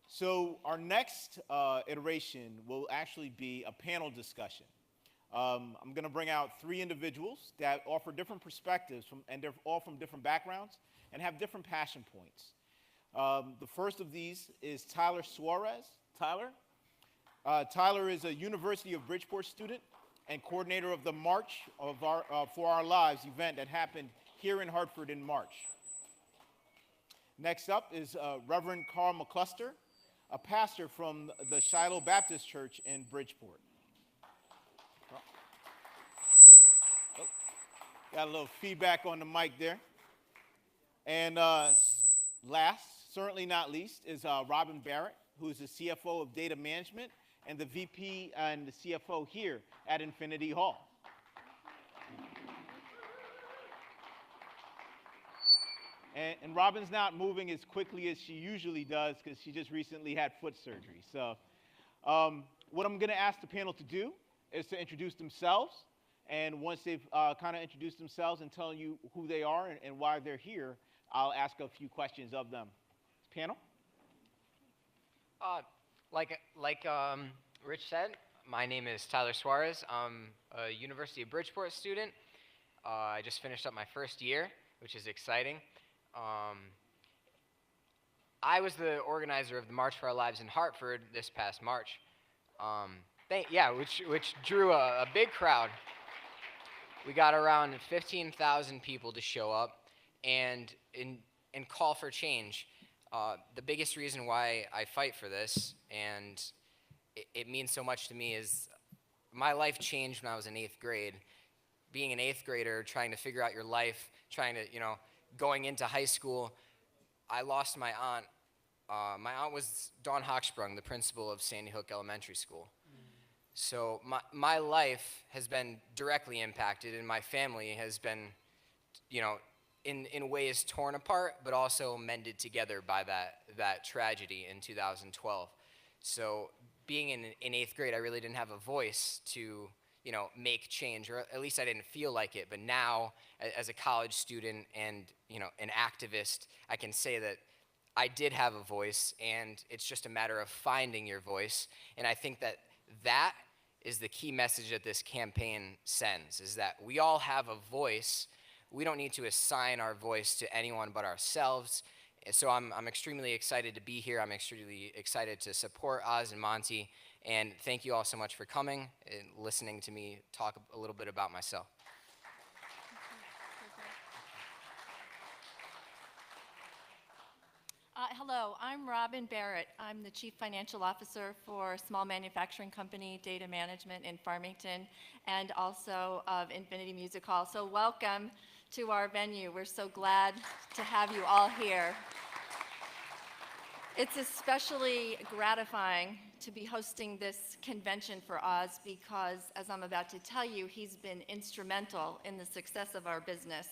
So our next iteration will actually be a panel discussion. I'm going to bring out 3 individuals that offer different perspectives, and they're all from different backgrounds and have different passion points. The first of these is Tyler Suarez. Tyler? Tyler is a University of Bridgeport student and coordinator of the March of For Our Lives event that happened here in Hartford in March. Next up is Reverend Carl McCluster, a pastor from the Shiloh Baptist Church in Bridgeport. Oh, got a little feedback on the mic there. And last, certainly not least, is Robin Barrett, who is the CFO of Data Management and the VP and the CFO here at Infinity Hall. And Robin's not moving as quickly as she usually does because she just recently had foot surgery. So what I'm going to ask the panel to do is to introduce themselves. And once they've kind of introduced themselves and telling you who they are and why they're here, I'll ask a few questions of them. Panel? Like Rich said, my name is Tyler Suarez. I'm a University of Bridgeport student. I just finished up my first year, which is exciting. I was the organizer of the March for Our Lives in Hartford this past March. Which drew a big crowd. We got around 15,000 people to show up and call for change. The biggest reason why I fight for this, and it means so much to me, is my life changed when I was in 8th grade. Being an 8th grader, trying to figure out your life, going into high school, I lost my aunt. My aunt was Dawn Hochsprung, the principal of Sandy Hook Elementary School. So my life has been directly impacted, and my family has been, in ways torn apart, but also mended together by that tragedy in 2012. So being in 8th grade, I really didn't have a voice to, make change, or at least I didn't feel like it. But now, as a college student and, an activist, I can say that I did have a voice, and it's just a matter of finding your voice. And I think that is the key message that this campaign sends, is that we all have a voice. We don't need to assign our voice to anyone but ourselves. And so I'm extremely excited to be here. I'm extremely excited to support Oz and Monte. And thank you all so much for coming and listening to me talk a little bit about myself. Hello, I'm Robin Barrett. I'm the Chief Financial Officer for a small manufacturing company, Data Management in Farmington, and also of Infinity Music Hall. So welcome to our venue. We're so glad to have you all here. It's especially gratifying to be hosting this convention for Oz because, as I'm about to tell you, he's been instrumental in the success of our business.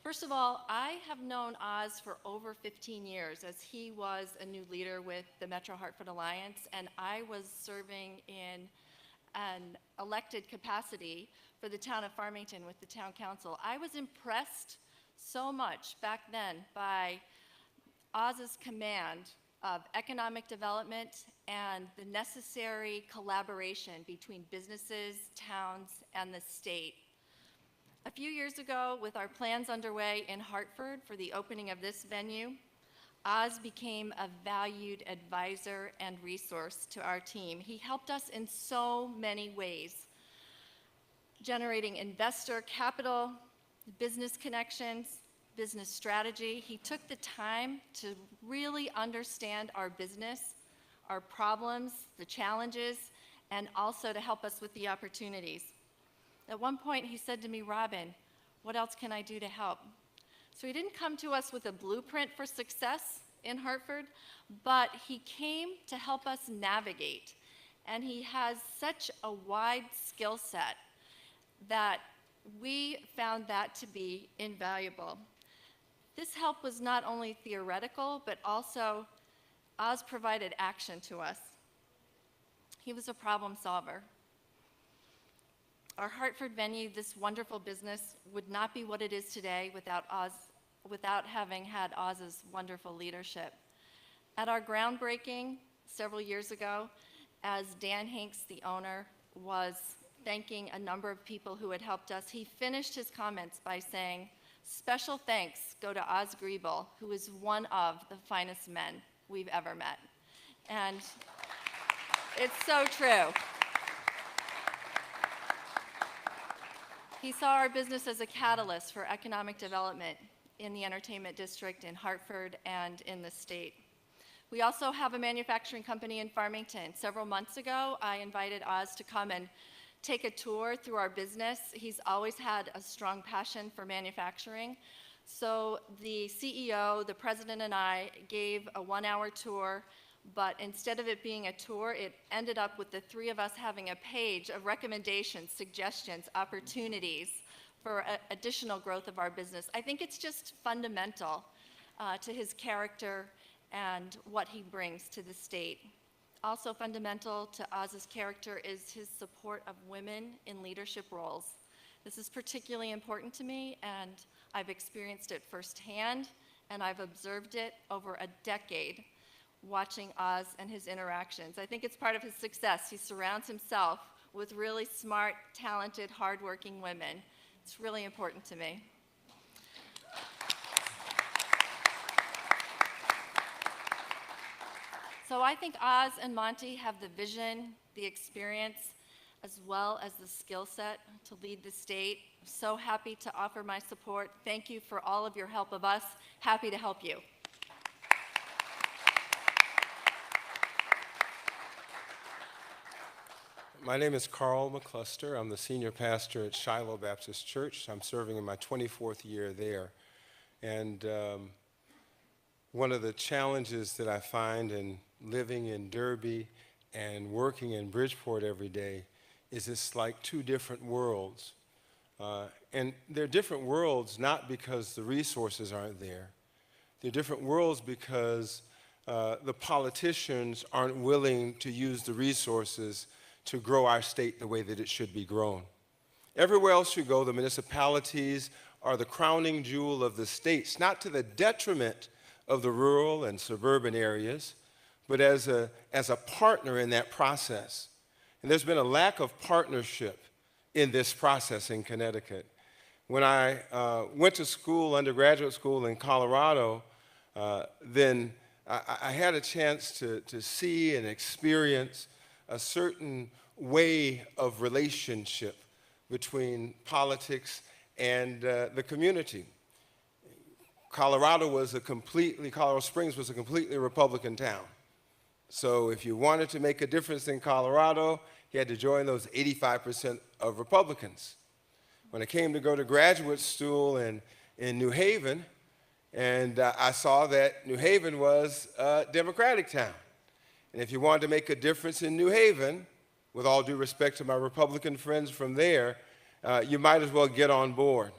First of all, I have known Oz for over 15 years, as he was a new leader with the Metro Hartford Alliance, and I was serving in an elected capacity for the town of Farmington with the town council. I was impressed so much back then by Oz's command of economic development and the necessary collaboration between businesses, towns, and the state. A few years ago, with our plans underway in Hartford for the opening of this venue, Oz became a valued advisor and resource to our team. He helped us in so many ways, generating investor capital, business connections, business strategy. He took the time to really understand our business, our problems, the challenges, and also to help us with the opportunities. At one point, he said to me, "Robin, what else can I do to help?" So he didn't come to us with a blueprint for success in Hartford, but he came to help us navigate. And he has such a wide skill set that we found that to be invaluable. This help was not only theoretical, but also Oz provided action to us. He was a problem solver. Our Hartford venue, this wonderful business, would not be what it is today without having had Oz's wonderful leadership. At our groundbreaking several years ago, as Dan Hanks, the owner, was thanking a number of people who had helped us, he finished his comments by saying, "Special thanks go to Oz Griebel, who is one of the finest men we've ever met." And it's so true. He saw our business as a catalyst for economic development in the entertainment district in Hartford and in the state. We also have a manufacturing company in Farmington. Several months ago, I invited Oz to come and take a tour through our business. He's always had a strong passion for manufacturing. So the CEO, the president, and I gave a 1-hour tour, but instead of it being a tour, it ended up with the three of us having a page of recommendations, suggestions, opportunities for additional growth of our business. I think it's just fundamental to his character and what he brings to the state. Also fundamental to Oz's character is his support of women in leadership roles. This is particularly important to me, and I've experienced it firsthand, and I've observed it over a decade watching Oz and his interactions. I think it's part of his success. He surrounds himself with really smart, talented, hardworking women. It's really important to me. So I think Oz and Monte have the vision, the experience, as well as the skill set to lead the state. I'm so happy to offer my support. Thank you for all of your help of us. Happy to help you. My name is Carl McCluster. I'm the senior pastor at Shiloh Baptist Church. I'm serving in my 24th year there. And one of the challenges that I find in living in Derby and working in Bridgeport every day is it's like two different worlds. And they're different worlds not because the resources aren't there. They're different worlds because the politicians aren't willing to use the resources to grow our state the way that it should be grown. Everywhere else you go, the municipalities are the crowning jewel of the states, not to the detriment of the rural and suburban areas, but as a partner in that process. And there's been a lack of partnership in this process in Connecticut. When I went to school, undergraduate school in Colorado, then I had a chance to see and experience a certain way of relationship between politics and the community. Colorado Springs was a completely Republican town. So if you wanted to make a difference in Colorado, you had to join those 85% of Republicans. When I came to go to graduate school in New Haven, and I saw that New Haven was a Democratic town. And if you wanted to make a difference in New Haven, with all due respect to my Republican friends from there, you might as well get on board.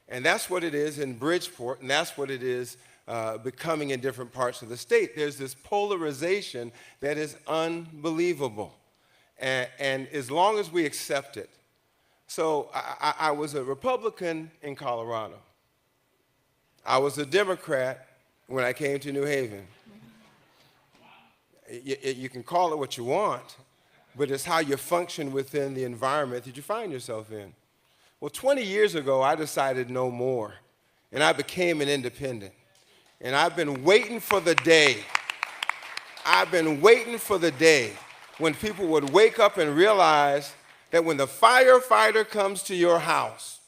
And that's what it is in Bridgeport, and that's what it is becoming in different parts of the state. There's this polarization that is unbelievable. And as long as we accept it. So I was a Republican in Colorado. I was a Democrat when I came to New Haven. You can call it what you want, but it's how you function within the environment that you find yourself in. Well, 20 years ago, I decided no more, and I became an independent. And I've been waiting for the day. I've been waiting for the day when people would wake up and realize that when the firefighter comes to your house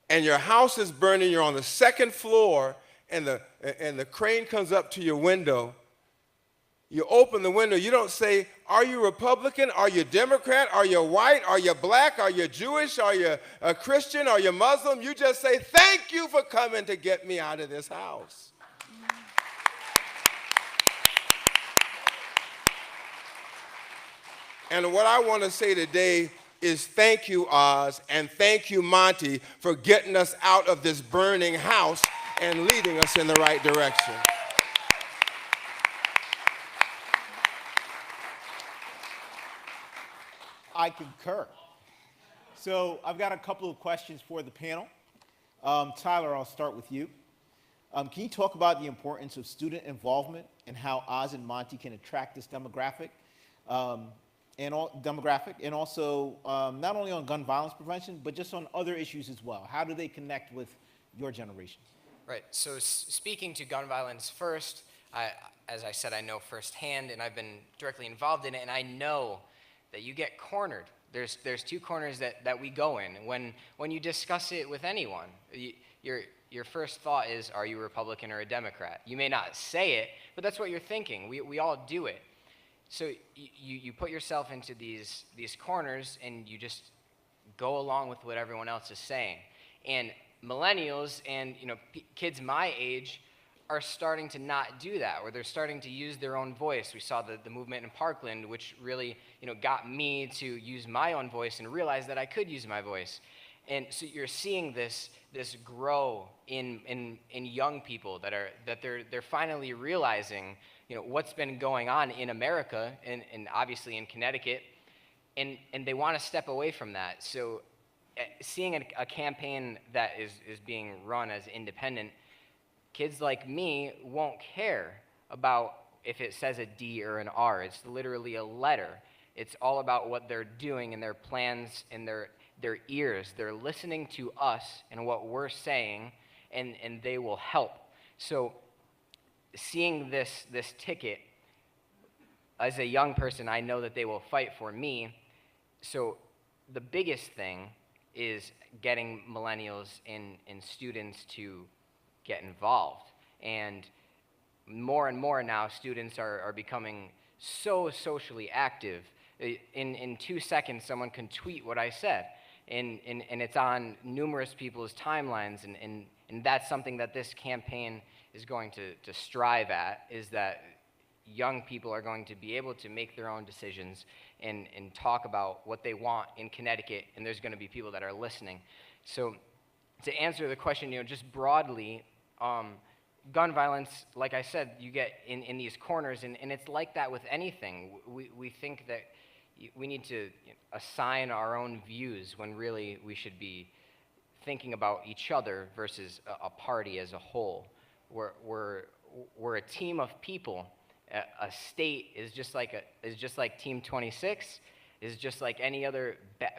and your house is burning, you're on the second floor, and the crane comes up to your window, you open the window, you don't say, are you Republican? Are you Democrat? Are you white? Are you black? Are you Jewish? Are you a Christian? Are you Muslim? You just say, thank you for coming to get me out of this house. And what I want to say today is thank you, Oz, and thank you, Monte, for getting us out of this burning house and leading us in the right direction. I concur. So I've got a couple of questions for the panel. Tyler, I'll start with you. Can you talk about the importance of student involvement and how Oz and Monte can attract this demographic? And also not only on gun violence prevention, but just on other issues as well. How do they connect with your generation? Right, so speaking to gun violence first, as I said, I know firsthand, and I've been directly involved in it, and I know that you get cornered. There's two corners that we go in. When you discuss it with anyone, your first thought is, are you a Republican or a Democrat? You may not say it, but that's what you're thinking. We all do it. So you put yourself into these corners, and you just go along with what everyone else is saying. And millennials and kids my age are starting to not do that, or they're starting to use their own voice. We saw the movement in Parkland, which really got me to use my own voice and realize that I could use my voice. And so you're seeing this grow in young people that they're finally realizing what's been going on in America and obviously in Connecticut, and they want to step away from that. So seeing a campaign that is being run as independent, kids like me won't care about if it says a D or an R. It's literally a letter. It's all about what they're doing and their plans and their ears. They're listening to us and what we're saying, and they will help. So seeing this ticket, as a young person, I know that they will fight for me. So the biggest thing is getting millennials and students to get involved. And more now, students are becoming so socially active. In 2 seconds, someone can tweet what I said. And it's on numerous people's timelines. And that's something that this campaign is going to strive at, is that young people are going to be able to make their own decisions and talk about what they want in Connecticut, and there's going to be people that are listening. So to answer the question, just broadly, gun violence, like I said, you get in these corners, and it's like that with anything. We think that we need to assign our own views when really we should be thinking about each other versus a party as a whole. We're a team of people. A state is just like Team 26, is just like any other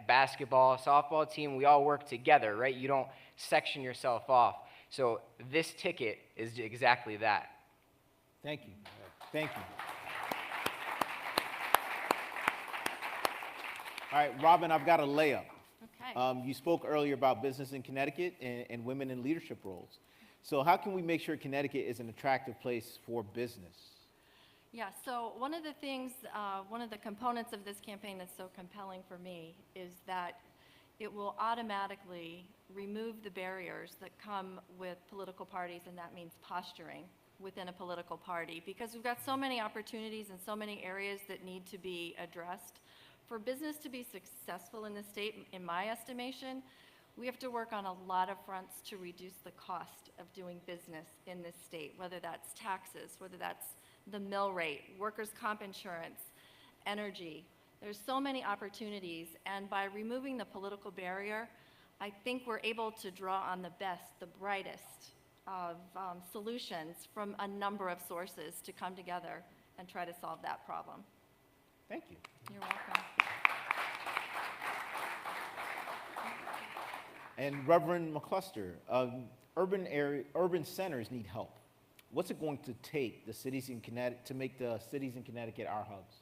basketball, softball team. We all work together, right? You don't section yourself off. So this ticket is exactly that. Thank you. Thank you. All right, Robin, I've got a layup. Okay. You spoke earlier about business in Connecticut and women in leadership roles. So how can we make sure Connecticut is an attractive place for business? Yeah, so one of the things, one of the components of this campaign that's so compelling for me is that it will automatically remove the barriers that come with political parties, and that means posturing within a political party, because we've got so many opportunities and so many areas that need to be addressed. For business to be successful in the state, in my estimation, we have to work on a lot of fronts to reduce the cost of doing business in this state, whether that's taxes, whether that's the mill rate, workers' comp insurance, energy. There's so many opportunities, and by removing the political barrier, I think we're able to draw on the best, the brightest of solutions from a number of sources to come together and try to solve that problem. Thank you. You're welcome. And Reverend McCluster, urban centers need help. What's it going to take the cities in Connecticut to make the cities in Connecticut our hubs?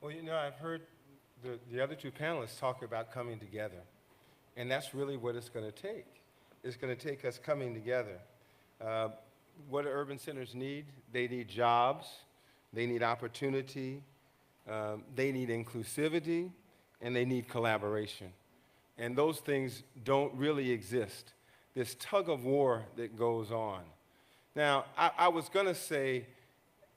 Well, you know, I've heard the other two panelists talk about coming together, and that's really what it's going to take. It's going to take us coming together. What do urban centers need? They need jobs, they need opportunity, they need inclusivity, and they need collaboration. And those things don't really exist. This tug of war that goes on. Now, I was going to say,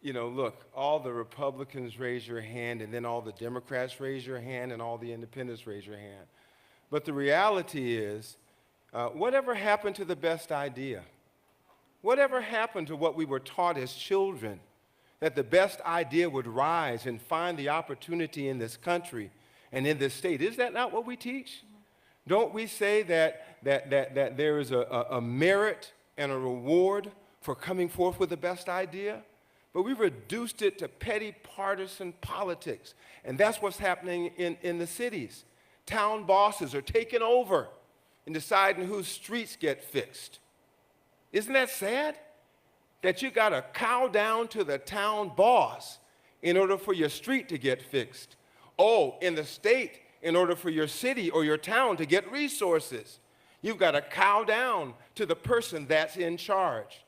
you know, look, all the Republicans raise your hand, and then all the Democrats raise your hand, and all the independents raise your hand. But the reality is, whatever happened to the best idea? Whatever happened to what we were taught as children, that the best idea would rise and find the opportunity in this country and in this state? Is that not what we teach? Don't we say that there is a merit and a reward for coming forth with the best idea? But we've reduced it to petty partisan politics. And that's what's happening in the cities. Town bosses are taking over and deciding whose streets get fixed. Isn't that sad? That you got to cow down to the town boss in order for your street to get fixed. Oh, in the state, in order for your city or your town to get resources, you've got to cow down to the person that's in charge.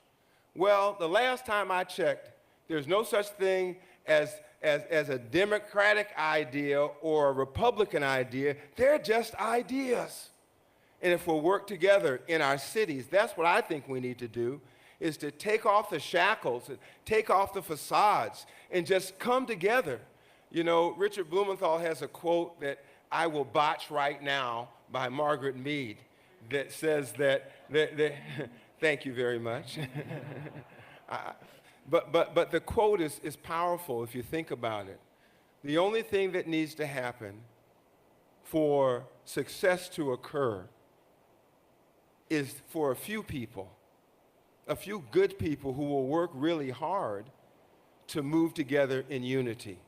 Well, the last time I checked, there's no such thing as a Democratic idea or a Republican idea. They're just ideas. And if we'll work together in our cities, that's what I think we need to do, is to take off the shackles, and take off the facades, and just come together. You know, Richard Blumenthal has a quote that I will botch right now by Margaret Mead that says that thank you very much. But the quote is powerful if you think about it. The only thing that needs to happen for success to occur is for a few people, a few good people who will work really hard to move together in unity.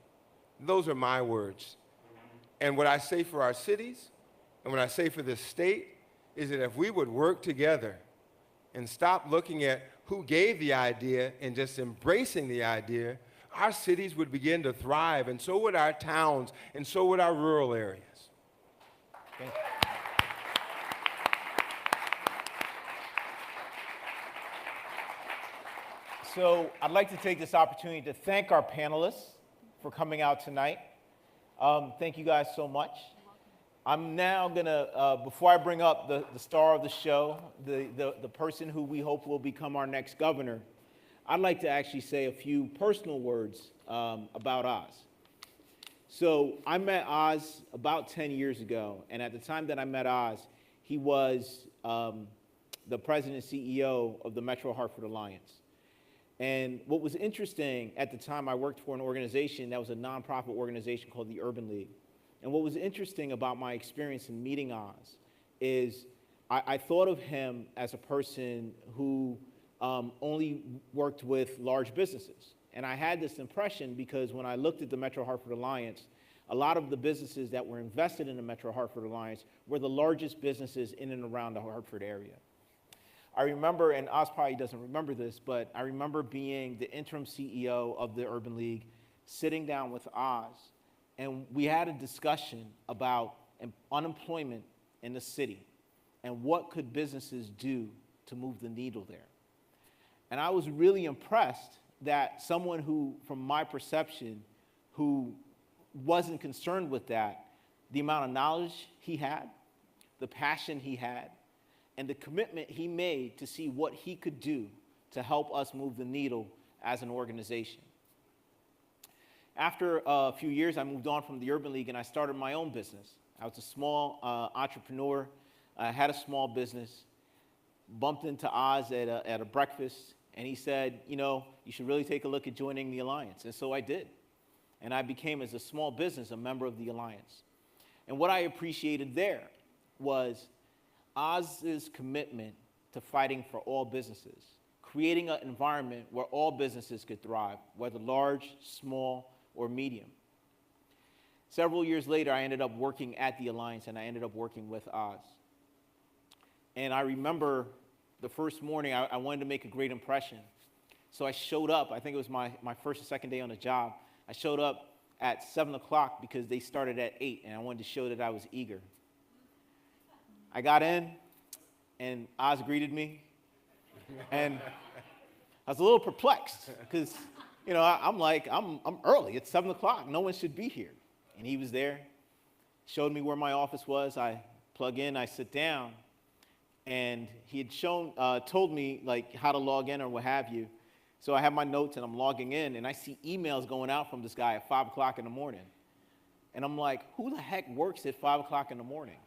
Those are my words. And what I say for our cities, and what I say for this state, is that if we would work together and stop looking at who gave the idea and just embracing the idea, our cities would begin to thrive, and so would our towns, and so would our rural areas. Thank you. So I'd like to take this opportunity to thank our panelists for coming out tonight. Thank you guys so much. I'm now gonna, before I bring up the star of the show, the person who we hope will become our next governor, I'd like to actually say a few personal words about Oz. So I met Oz about 10 years ago, and at the time that I met Oz, he was the president and CEO of the Metro Hartford Alliance. And what was interesting, at the time I worked for an organization that was a nonprofit organization called the Urban League. And what was interesting about my experience in meeting Oz is I thought of him as a person who only worked with large businesses. And I had this impression because when I looked at the Metro Hartford Alliance, a lot of the businesses that were invested in the Metro Hartford Alliance were the largest businesses in and around the Hartford area. I remember, and Oz probably doesn't remember this, but I remember being the interim CEO of the Urban League, sitting down with Oz, and we had a discussion about unemployment in the city and what could businesses do to move the needle there. And I was really impressed that someone who, from my perception, who wasn't concerned with that, the amount of knowledge he had, the passion he had, and the commitment he made to see what he could do to help us move the needle as an organization. After a few years, I moved on from the Urban League and I started my own business. I was a small entrepreneur. I had a small business. Bumped into Oz at a breakfast, and he said, you know, you should really take a look at joining the Alliance. And so I did. And I became, as a small business, a member of the Alliance. And what I appreciated there was Oz's commitment to fighting for all businesses, creating an environment where all businesses could thrive, whether large, small, or medium. Several years later, I ended up working at the Alliance, and I ended up working with Oz. And I remember the first morning, I wanted to make a great impression. So I showed up. I think it was my first or second day on the job. I showed up at 7 o'clock because they started at 8, and I wanted to show that I was eager. I got in, and Oz greeted me, and I was a little perplexed because, you know, I'm early. It's 7 o'clock. No one should be here. And he was there, showed me where my office was. I plug in, I sit down, and he had told me like how to log in or what have you. So I have my notes, and I'm logging in, and I see emails going out from this guy at 5 o'clock in the morning. And I'm like, who the heck works at 5 o'clock in the morning?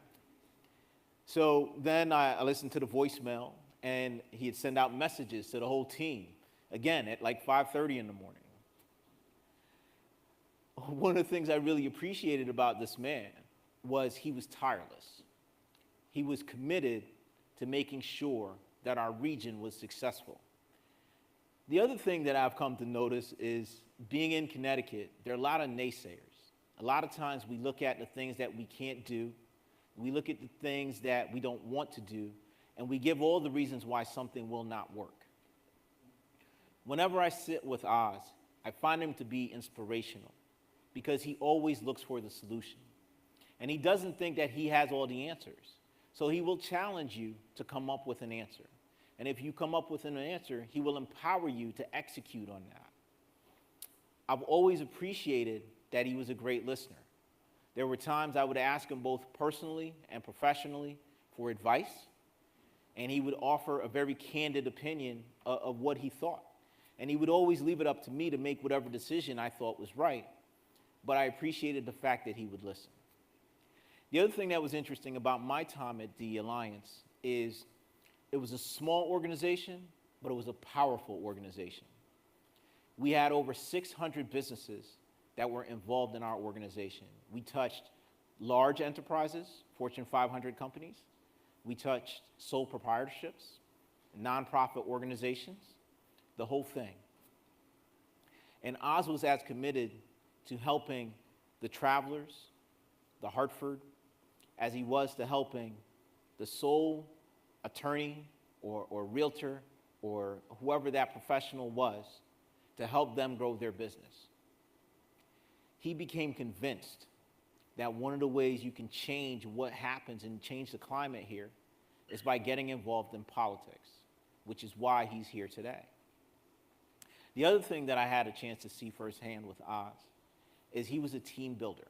So then I listened to the voicemail, and he had sent out messages to the whole team, again, at like 5:30 in the morning. One of the things I really appreciated about this man was he was tireless. He was committed to making sure that our region was successful. The other thing that I've come to notice is being in Connecticut, there are a lot of naysayers. A lot of times we look at the things that we can't do, we look at the things that we don't want to do, and we give all the reasons why something will not work. Whenever I sit with Oz, I find him to be inspirational because he always looks for the solution. And he doesn't think that he has all the answers. So he will challenge you to come up with an answer. And if you come up with an answer, he will empower you to execute on that. I've always appreciated that he was a great listener. There were times I would ask him both personally and professionally for advice, and he would offer a very candid opinion of what he thought. And he would always leave it up to me to make whatever decision I thought was right, but I appreciated the fact that he would listen. The other thing that was interesting about my time at the Alliance is it was a small organization, but it was a powerful organization. We had over 600 businesses that were involved in our organization. We touched large enterprises, Fortune 500 companies. We touched sole proprietorships, nonprofit organizations, the whole thing. And Oz was as committed to helping the Travelers, the Hartford, as he was to helping the sole attorney or realtor or whoever that professional was to help them grow their business. He became convinced that one of the ways you can change what happens and change the climate here is by getting involved in politics, which is why he's here today. The other thing that I had a chance to see firsthand with Oz is he was a team builder.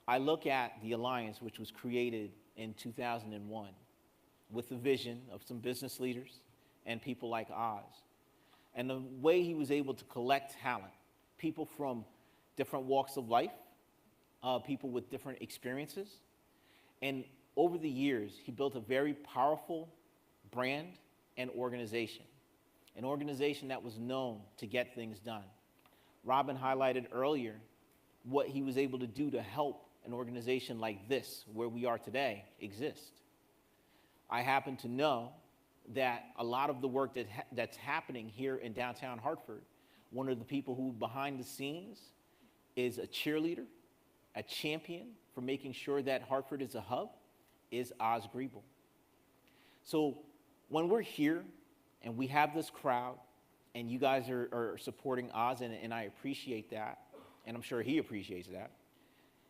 I look at the Alliance, which was created in 2001 with the vision of some business leaders and people like Oz, and the way he was able to collect talent, people from different walks of life, people with different experiences. And over the years, he built a very powerful brand and organization, an organization that was known to get things done. Robin highlighted earlier what he was able to do to help an organization like this, where we are today, exist. I happen to know that a lot of the work that's happening here in downtown Hartford, one of the people who behind the scenes is a cheerleader, a champion for making sure that Hartford is a hub, is Oz Griebel. So when we're here and we have this crowd and you guys are supporting Oz, and I appreciate that, and I'm sure he appreciates that,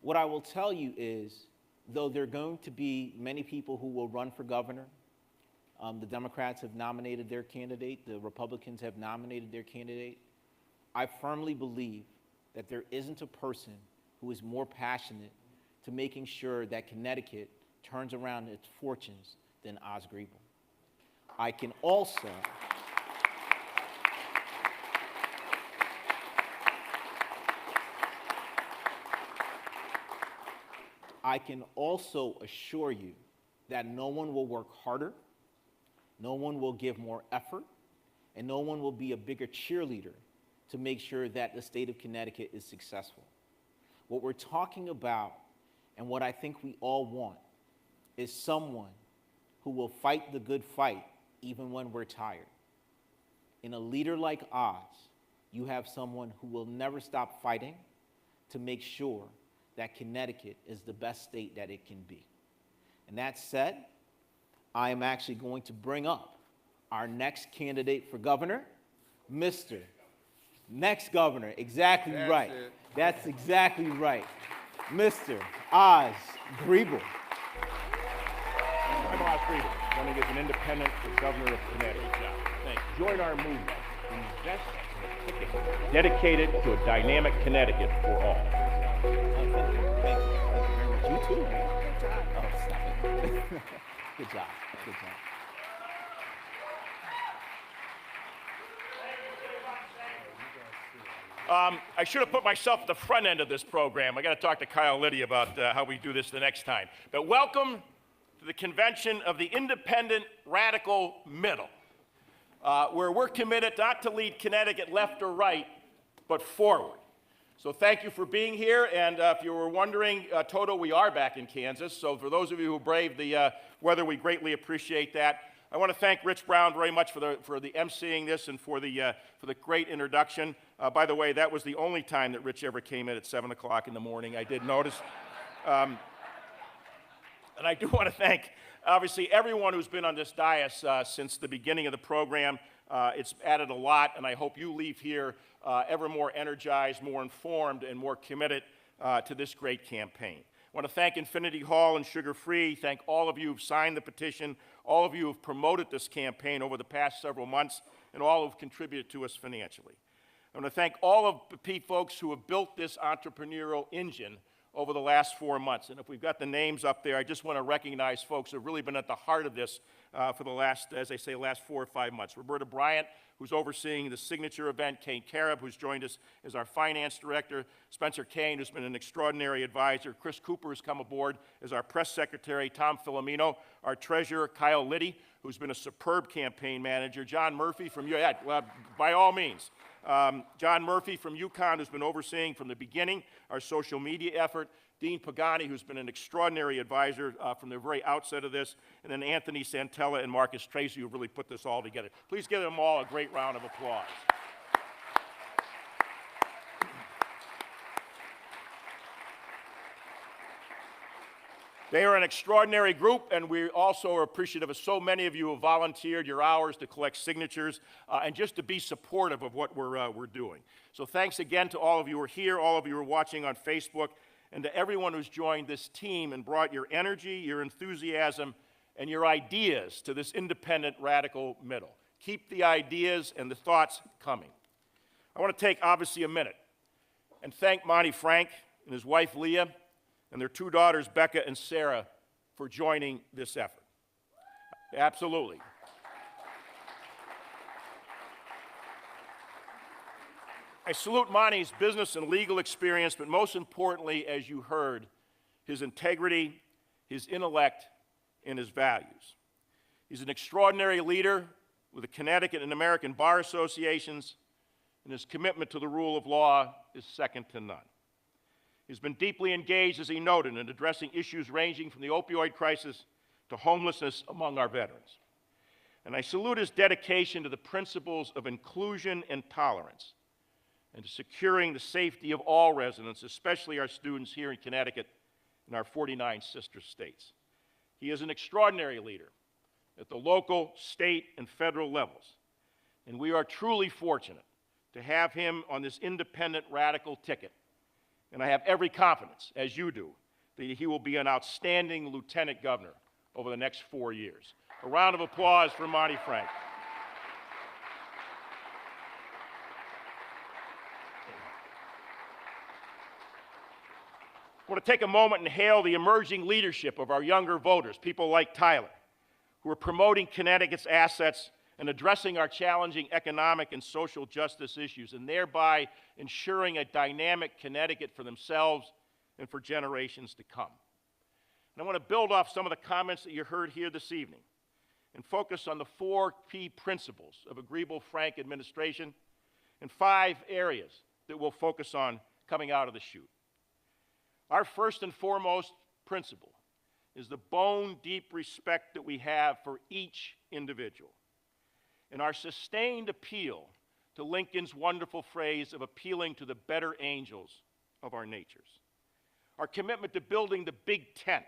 what I will tell you is, though there are going to be many people who will run for governor, the Democrats have nominated their candidate, the Republicans have nominated their candidate, I firmly believe that there isn't a person who is more passionate to making sure that Connecticut turns around its fortunes than Oz Griebel. I can also assure you that no one will work harder, no one will give more effort, and no one will be a bigger cheerleader to make sure that the state of Connecticut is successful. What we're talking about, and what I think we all want, is someone who will fight the good fight even when we're tired. In a leader like Oz, you have someone who will never stop fighting to make sure that Connecticut is the best state that it can be. And that said, I am actually going to bring up our next candidate for governor, Mr. Next governor, exactly right. That's exactly right. Mr. Oz Griebel. I'm Oz Griebel, running as an independent for governor of Connecticut. Join our movement. Invest in a ticket dedicated to a dynamic Connecticut for all. Oh, thank you. Thank you. Thank you very much. You too, man. Oh, stop it. Good job. Good job. I should have put myself at the front end of this program. I got to talk to Kyle Liddy about how we do this the next time. But welcome to the convention of the Independent Radical Middle, where we're committed not to lead Connecticut left or right, but forward. So thank you for being here. And if you were wondering, Toto, we are back in Kansas. So for those of you who braved the weather, we greatly appreciate that. I want to thank Rich Brown very much for the emceeing this and for the great introduction. By the way, that was the only time that Rich ever came in at 7 o'clock in the morning. I did notice. And I do want to thank, obviously, everyone who's been on this dais since the beginning of the program. It's added a lot, and I hope you leave here ever more energized, more informed, and more committed to this great campaign. I want to thank Infinity Hall and Sugar Free, thank all of you who've signed the petition, all of you who've promoted this campaign over the past several months, and all who've contributed to us financially. I want to thank all of the folks who have built this entrepreneurial engine over the last 4 months. And if we've got the names up there, I just want to recognize folks who have really been at the heart of this for the last, as I say, last 4 or 5 months. Roberta Bryant, who's overseeing the signature event, Kate Carab, who's joined us as our finance director, Spencer Kane, who's been an extraordinary advisor, Chris Cooper has come aboard as our press secretary, Tom Filomeno, our treasurer, Kyle Liddy, who's been a superb campaign manager, John Murphy from, by all means, John Murphy from UConn, who's been overseeing from the beginning our social media effort, Dean Pagani, who's been an extraordinary advisor from the very outset of this, and then Anthony Santella and Marcus Tracy, who really put this all together. Please give them all a great round of applause. They are an extraordinary group, and we also are appreciative of so many of you who volunteered your hours to collect signatures and just to be supportive of what we're doing. So thanks again to all of you who are here, all of you who are watching on Facebook, and to everyone who's joined this team and brought your energy, your enthusiasm, and your ideas to this independent radical middle. Keep the ideas and the thoughts coming. I want to take, obviously, a minute and thank Monte Frank and his wife, Leah, and their 2 daughters, Becca and Sarah, for joining this effort. Absolutely. I salute Monte's business and legal experience, but most importantly, as you heard, his integrity, his intellect, and his values. He's an extraordinary leader with the Connecticut and American Bar Associations, and his commitment to the rule of law is second to none. He's been deeply engaged, as he noted, in addressing issues ranging from the opioid crisis to homelessness among our veterans. And I salute his dedication to the principles of inclusion and tolerance, and to securing the safety of all residents, especially our students here in Connecticut and our 49 sister states. He is an extraordinary leader at the local, state, and federal levels, and we are truly fortunate to have him on this independent radical ticket. And I have every confidence, as you do, that he will be an outstanding lieutenant governor over the next 4 years. A round of applause for Monte Frank. I want to take a moment and hail the emerging leadership of our younger voters, people like Tyler, who are promoting Connecticut's assets and addressing our challenging economic and social justice issues, and thereby ensuring a dynamic Connecticut for themselves and for generations to come. And I want to build off some of the comments that you heard here this evening and focus on the 4 key principles of a Griebel-Frank administration and 5 areas that we'll focus on coming out of the chute. Our first and foremost principle is the bone-deep respect that we have for each individual, and our sustained appeal to Lincoln's wonderful phrase of appealing to the better angels of our natures. Our commitment to building the big tent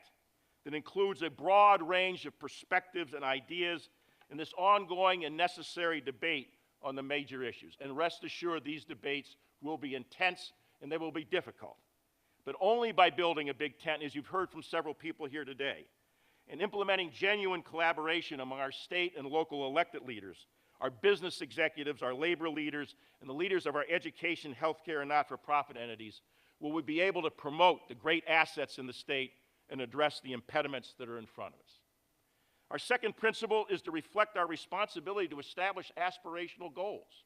that includes a broad range of perspectives and ideas in this ongoing and necessary debate on the major issues. And rest assured, these debates will be intense and they will be difficult. But only by building a big tent, as you've heard from several people here today, and implementing genuine collaboration among our state and local elected leaders, our business executives, our labor leaders, and the leaders of our education, healthcare, and not-for-profit entities, will we be able to promote the great assets in the state and address the impediments that are in front of us. Our second principle is to reflect our responsibility to establish aspirational goals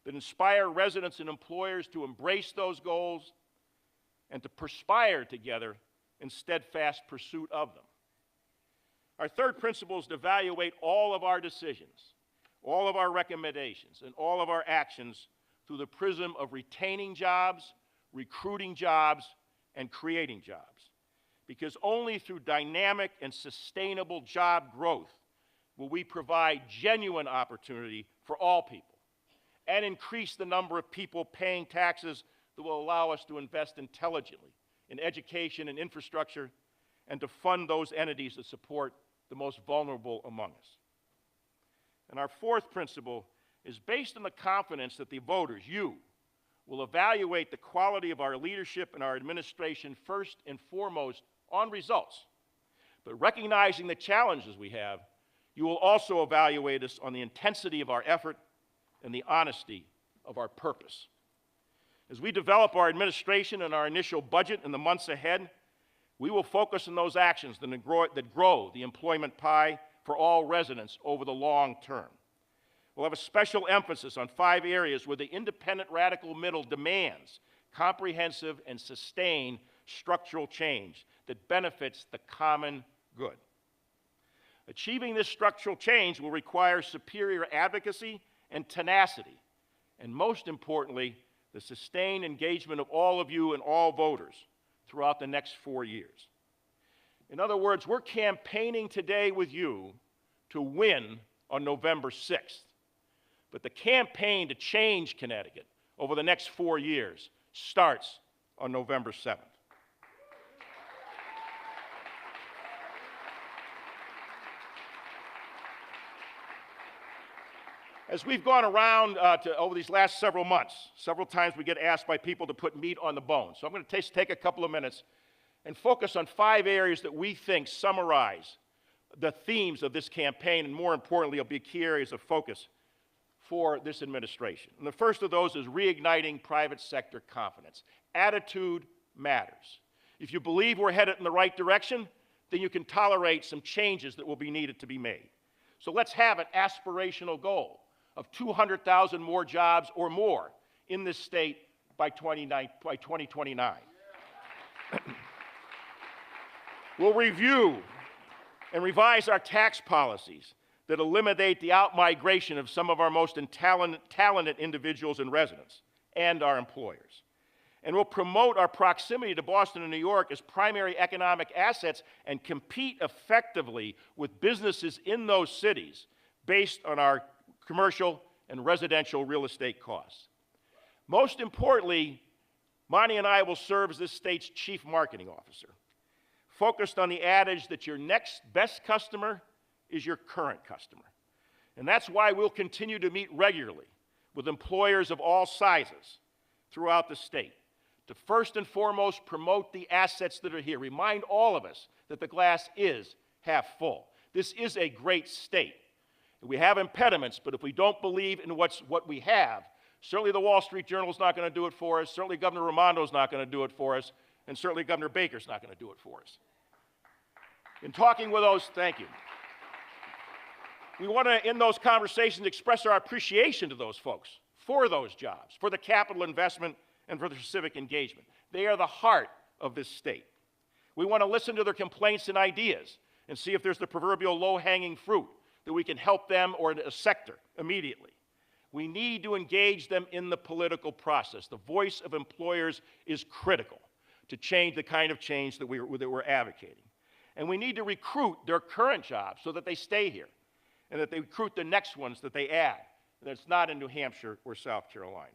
that inspire residents and employers to embrace those goals and to perspire together in steadfast pursuit of them. Our third principle is to evaluate all of our decisions, all of our recommendations, and all of our actions through the prism of retaining jobs, recruiting jobs, and creating jobs. Because only through dynamic and sustainable job growth will we provide genuine opportunity for all people and increase the number of people paying taxes that will allow us to invest intelligently in education and infrastructure and to fund those entities that support the most vulnerable among us. And our fourth principle is based on the confidence that the voters, you, will evaluate the quality of our leadership and our administration first and foremost on results. But recognizing the challenges we have, you will also evaluate us on the intensity of our effort and the honesty of our purpose. As we develop our administration and our initial budget in the months ahead, we will focus on those actions that grow the employment pie for all residents over the long term. We'll have a special emphasis on 5 areas where the independent radical middle demands comprehensive and sustained structural change that benefits the common good. Achieving this structural change will require superior advocacy and tenacity, and most importantly, the sustained engagement of all of you and all voters throughout the next 4 years. In other words, we're campaigning today with you to win on November 6th. But the campaign to change Connecticut over the next 4 years starts on November 7th. As we've gone around over these last several months, several times we get asked by people to put meat on the bone. So I'm going to take a couple of minutes and focus on 5 areas that we think summarize the themes of this campaign, and more importantly, will be key areas of focus for this administration. And the first of those is reigniting private sector confidence. Attitude matters. If you believe we're headed in the right direction, then you can tolerate some changes that will be needed to be made. So let's have an aspirational goal of 200,000 more jobs or more in this state by 2029. We'll review and revise our tax policies that eliminate the out-migration of some of our most talented individuals and residents and our employers. And we'll promote our proximity to Boston and New York as primary economic assets and compete effectively with businesses in those cities based on our commercial and residential real estate costs. Most importantly, Monte and I will serve as this state's chief marketing officer, focused on the adage that your next best customer is your current customer. And that's why we'll continue to meet regularly with employers of all sizes throughout the state to first and foremost promote the assets that are here. Remind all of us that the glass is half full. This is a great state. We have impediments, but if we don't believe in what we have, certainly the Wall Street Journal is not going to do it for us, certainly Governor Raimondo is not going to do it for us, and certainly Governor Baker's not going to do it for us. In talking with those, thank you. We want to, in those conversations, express our appreciation to those folks for those jobs, for the capital investment, and for their civic engagement. They are the heart of this state. We want to listen to their complaints and ideas and see if there's the proverbial low-hanging fruit that we can help them or a sector immediately. We need to engage them in the political process. The voice of employers is critical to change the kind of change that we're advocating. And we need to recruit their current jobs so that they stay here and that they recruit the next ones that they add, that's not in New Hampshire or South Carolina.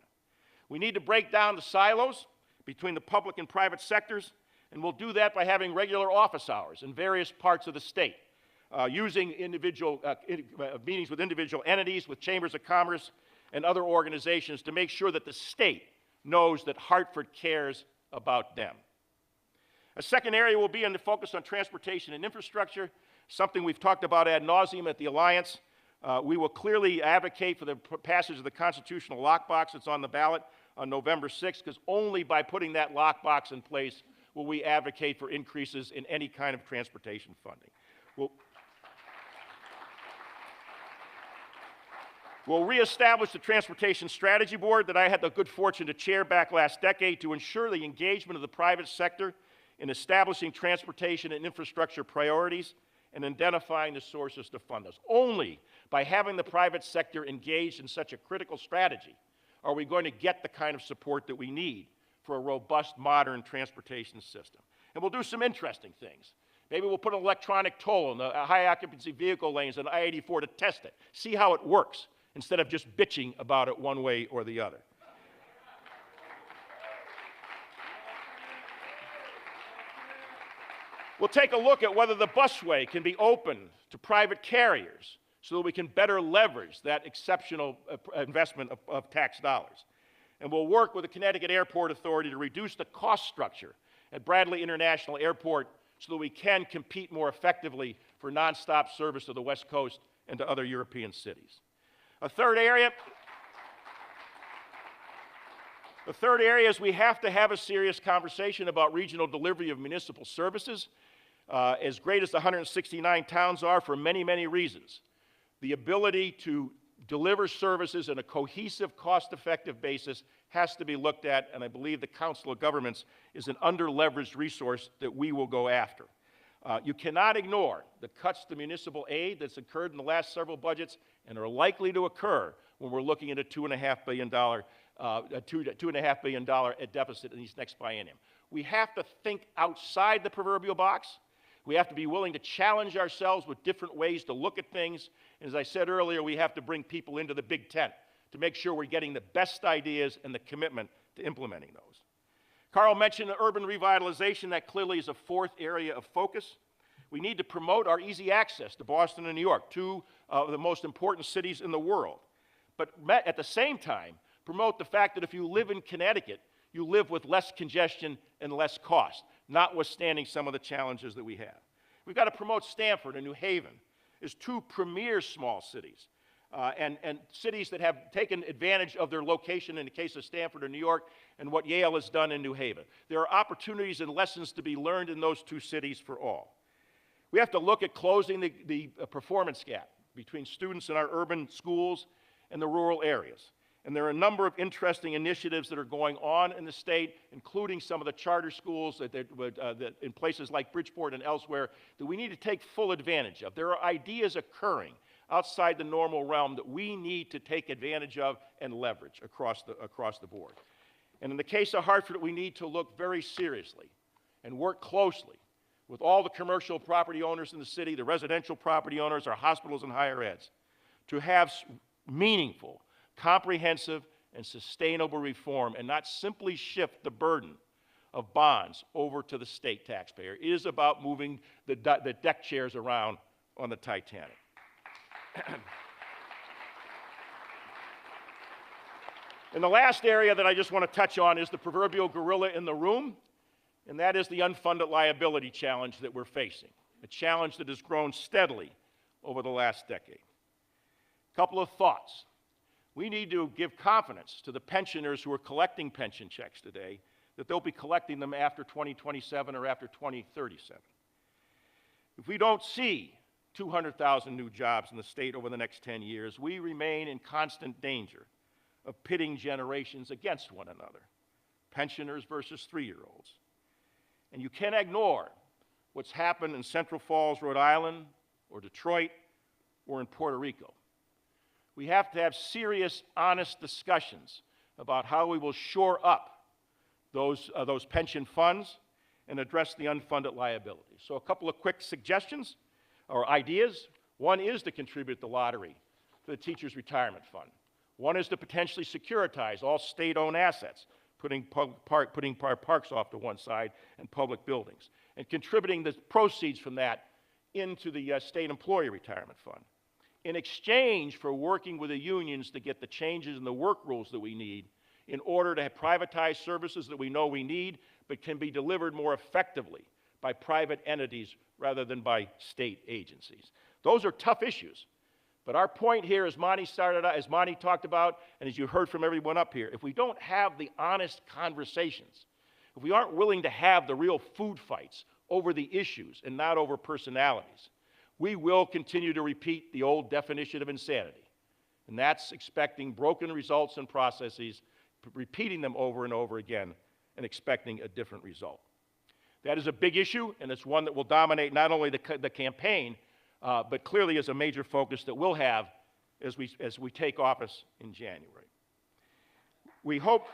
We need to break down the silos between the public and private sectors And we'll do that by having regular office hours in various parts of the state, using meetings with individual entities, with chambers of commerce, and other organizations to make sure that the state knows that Hartford cares about them. A second area will be in the focus on transportation and infrastructure, something we've talked about ad nauseum at the Alliance. We will clearly advocate for the passage of the constitutional lockbox that's on the ballot on November 6th, because only by putting that lockbox in place will we advocate for increases in any kind of transportation funding. We'll reestablish the Transportation Strategy Board that I had the good fortune to chair back last decade to ensure the engagement of the private sector in establishing transportation and infrastructure priorities and identifying the sources to fund us. Only by having the private sector engaged in such a critical strategy are we going to get the kind of support that we need for a robust, modern transportation system. And we'll do some interesting things. Maybe we'll put an electronic toll in the high-occupancy vehicle lanes on I-84 to test it, see how it works, instead of just bitching about it one way or the other. We'll take a look at whether the busway can be opened to private carriers so that we can better leverage that exceptional investment of tax dollars. And we'll work with the Connecticut Airport Authority to reduce the cost structure at Bradley International Airport so that we can compete more effectively for nonstop service to the West Coast and to other European cities. The third area is we have to have a serious conversation about regional delivery of municipal services. As great as the 169 towns are for many, many reasons, the ability to deliver services in a cohesive, cost-effective basis has to be looked at, and I believe the Council of Governments is an under-leveraged resource that we will go after. You cannot ignore the cuts to municipal aid that's occurred in the last several budgets and are likely to occur when we're looking at a $2.5 billion deficit in these next biennium. We have to think outside the proverbial box. We have to be willing to challenge ourselves with different ways to look at things. And as I said earlier, we have to bring people into the big tent to make sure we're getting the best ideas and the commitment to implementing those. Carl mentioned urban revitalization. That clearly is a fourth area of focus. We need to promote our easy access to Boston and New York, two of the most important cities in the world. But at the same time, promote the fact that if you live in Connecticut, you live with less congestion and less cost, notwithstanding some of the challenges that we have. We've got to promote Stamford and New Haven as two premier small cities, and cities that have taken advantage of their location in the case of Stamford or New York, and what Yale has done in New Haven. There are opportunities and lessons to be learned in those two cities for all. We have to look at closing the performance gap between students in our urban schools and the rural areas. And there are a number of interesting initiatives that are going on in the state, including some of the charter schools that in places like Bridgeport and elsewhere that we need to take full advantage of. There are ideas occurring outside the normal realm that we need to take advantage of and leverage across the board. And in the case of Hartford, we need to look very seriously and work closely with all the commercial property owners in the city, the residential property owners, our hospitals and higher eds, to have meaningful, comprehensive, and sustainable reform and not simply shift the burden of bonds over to the state taxpayer. It is about moving the deck chairs around on the Titanic. And the last area that I just want to touch on is the proverbial gorilla in the room, and that is the unfunded liability challenge that we're facing, a challenge that has grown steadily over the last decade. A couple of thoughts. We need to give confidence to the pensioners who are collecting pension checks today that they'll be collecting them after 2027 or after 2037. If we don't see 200,000 new jobs in the state over the next 10 years, we remain in constant danger of pitting generations against one another, pensioners versus 3-year-olds. And you can't ignore what's happened in Central Falls, Rhode Island, or Detroit, or in Puerto Rico. We have to have serious, honest discussions about how we will shore up those pension funds and address the unfunded liability. So a couple of quick suggestions or ideas. One is to contribute the lottery to the Teachers' Retirement Fund. One is to potentially securitize all state-owned assets, putting parks off to one side and public buildings, and contributing the proceeds from that into the state employee retirement fund. In exchange for working with the unions to get the changes in the work rules that we need in order to have privatized services that we know we need but can be delivered more effectively by private entities rather than by state agencies. Those are tough issues. But our point here, as Monte talked about, and as you heard from everyone up here, if we don't have the honest conversations, if we aren't willing to have the real food fights over the issues and not over personalities, we will continue to repeat the old definition of insanity. And that's expecting broken results and processes, repeating them over and over again, and expecting a different result. That is a big issue, and it's one that will dominate not only the campaign, but clearly is a major focus that we'll have as we take office in January. We hope.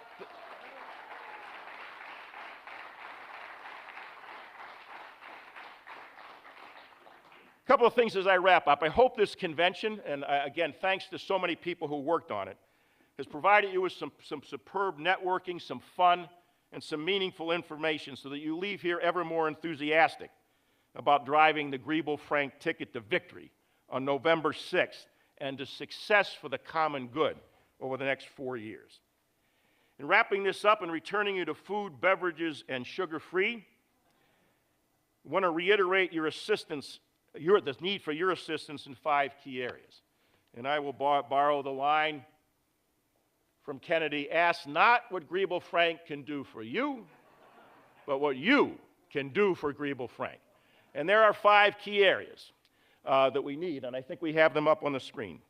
A couple of things as I wrap up. I hope this convention, and again, thanks to so many people who worked on it, has provided you with some superb networking, some fun, and some meaningful information so that you leave here ever more enthusiastic about driving the Griebel-Frank ticket to victory on November 6th and to success for the common good over the next 4 years. In wrapping this up and returning you to food, beverages, and sugar-free, I want to reiterate your assistance, the need for your assistance in 5 key areas. And I will borrow the line from Kennedy: ask not what Griebel-Frank can do for you, but what you can do for Griebel-Frank. And there are 5 key areas that we need, and I think we have them up on the screen.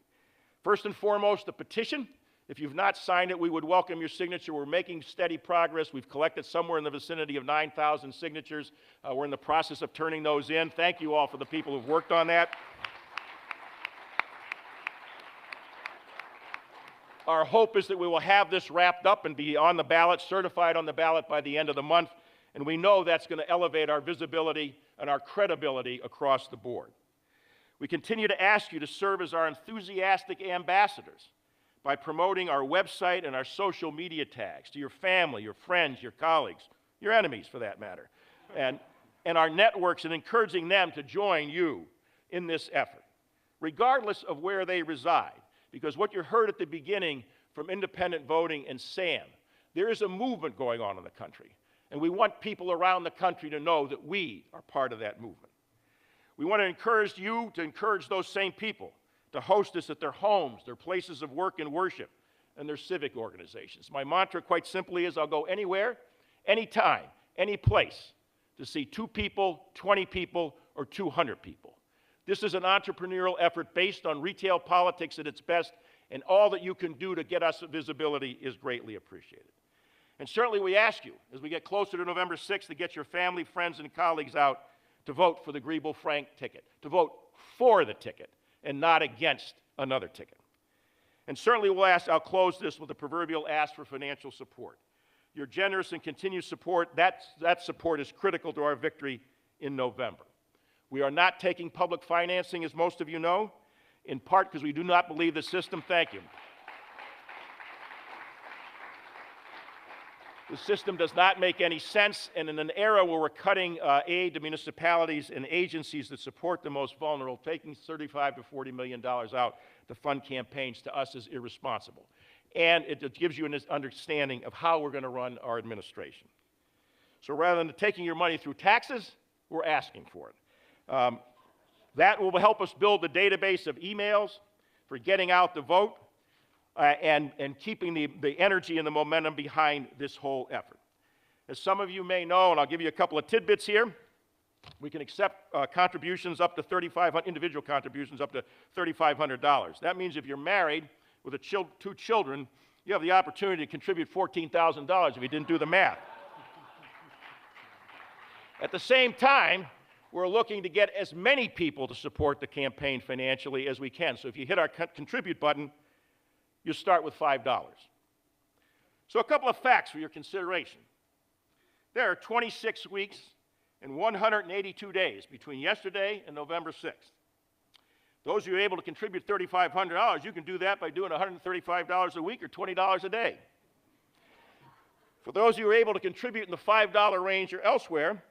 First and foremost, the petition. If you've not signed it, we would welcome your signature. We're making steady progress. We've collected somewhere in the vicinity of 9,000 signatures. We're in the process of turning those in. Thank you all for the people who've worked on that. Our hope is that we will have this wrapped up and be on the ballot, certified on the ballot by the end of the month, and we know that's going to elevate our visibility and our credibility across the board. We continue to ask you to serve as our enthusiastic ambassadors by promoting our website and our social media tags to your family, your friends, your colleagues, your enemies for that matter, and our networks, and encouraging them to join you in this effort, regardless of where they reside. Because what you heard at the beginning from independent voting and SAM, there is a movement going on in the country. And we want people around the country to know that we are part of that movement. We want to encourage you to encourage those same people to host us at their homes, their places of work and worship, and their civic organizations. My mantra, quite simply, is I'll go anywhere, anytime, any place to see 2 people, 20 people, or 200 people. This is an entrepreneurial effort based on retail politics at its best, and all that you can do to get us visibility is greatly appreciated. And certainly we ask you, as we get closer to November 6th, to get your family, friends, and colleagues out to vote for the Griebel-Frank ticket, to vote for the ticket and not against another ticket. And certainly I'll close this with a proverbial ask for financial support. Your generous and continued support, that support is critical to our victory in November. We are not taking public financing, as most of you know, in part because we do not believe the system, thank you. The system does not make any sense, and in an era where we're cutting aid to municipalities and agencies that support the most vulnerable, taking $35 to $40 million out to fund campaigns to us is irresponsible. And it gives you an understanding of how we're going to run our administration. So rather than taking your money through taxes, we're asking for it. That will help us build a database of emails for getting out the vote and keeping the energy and the momentum behind this whole effort. As some of you may know, and I'll give you a couple of tidbits here, we can accept contributions up to individual contributions up to $3,500. That means if you're married with 2 children, you have the opportunity to contribute $14,000 if you didn't do the math. At the same time, we're looking to get as many people to support the campaign financially as we can. So if you hit our contribute button, you start with $5. So a couple of facts for your consideration. There are 26 weeks and 182 days between yesterday and November 6th. Those of you able to contribute $3,500, you can do that by doing $135 a week or $20 a day. For those who are able to contribute in the $5 range or elsewhere,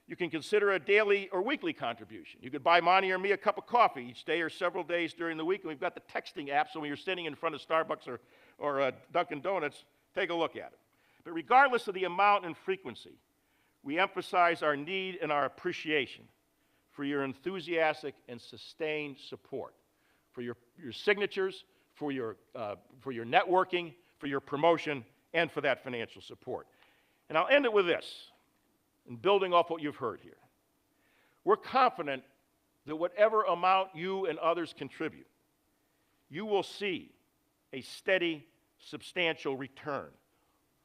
you can consider a daily or weekly contribution. You could buy Monte or me a cup of coffee each day or several days during the week, and we've got the texting app, so when you're sitting in front of Starbucks or Dunkin' Donuts, take a look at it. But regardless of the amount and frequency, we emphasize our need and our appreciation for your enthusiastic and sustained support, for your signatures, for your networking, for your promotion, and for that financial support. And I'll end it with this, and building off what you've heard here. We're confident that whatever amount you and others contribute, you will see a steady, substantial return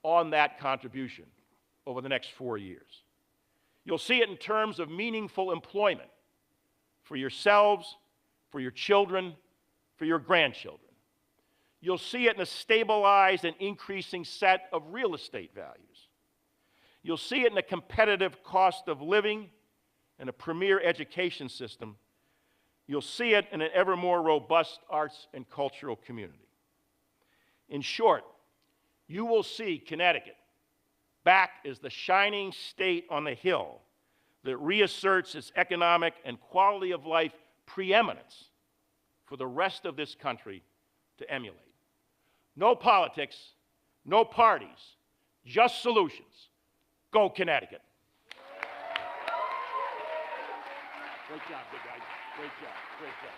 on that contribution over the next 4 years. You'll see it in terms of meaningful employment for yourselves, for your children, for your grandchildren. You'll see it in a stabilized and increasing set of real estate values. You'll see it in a competitive cost of living and a premier education system. You'll see it in an ever more robust arts and cultural community. In short, you will see Connecticut back as the shining state on the hill that reasserts its economic and quality of life preeminence for the rest of this country to emulate. No politics, no parties, just solutions. Go Connecticut. Great job, big guy. Great job, great job.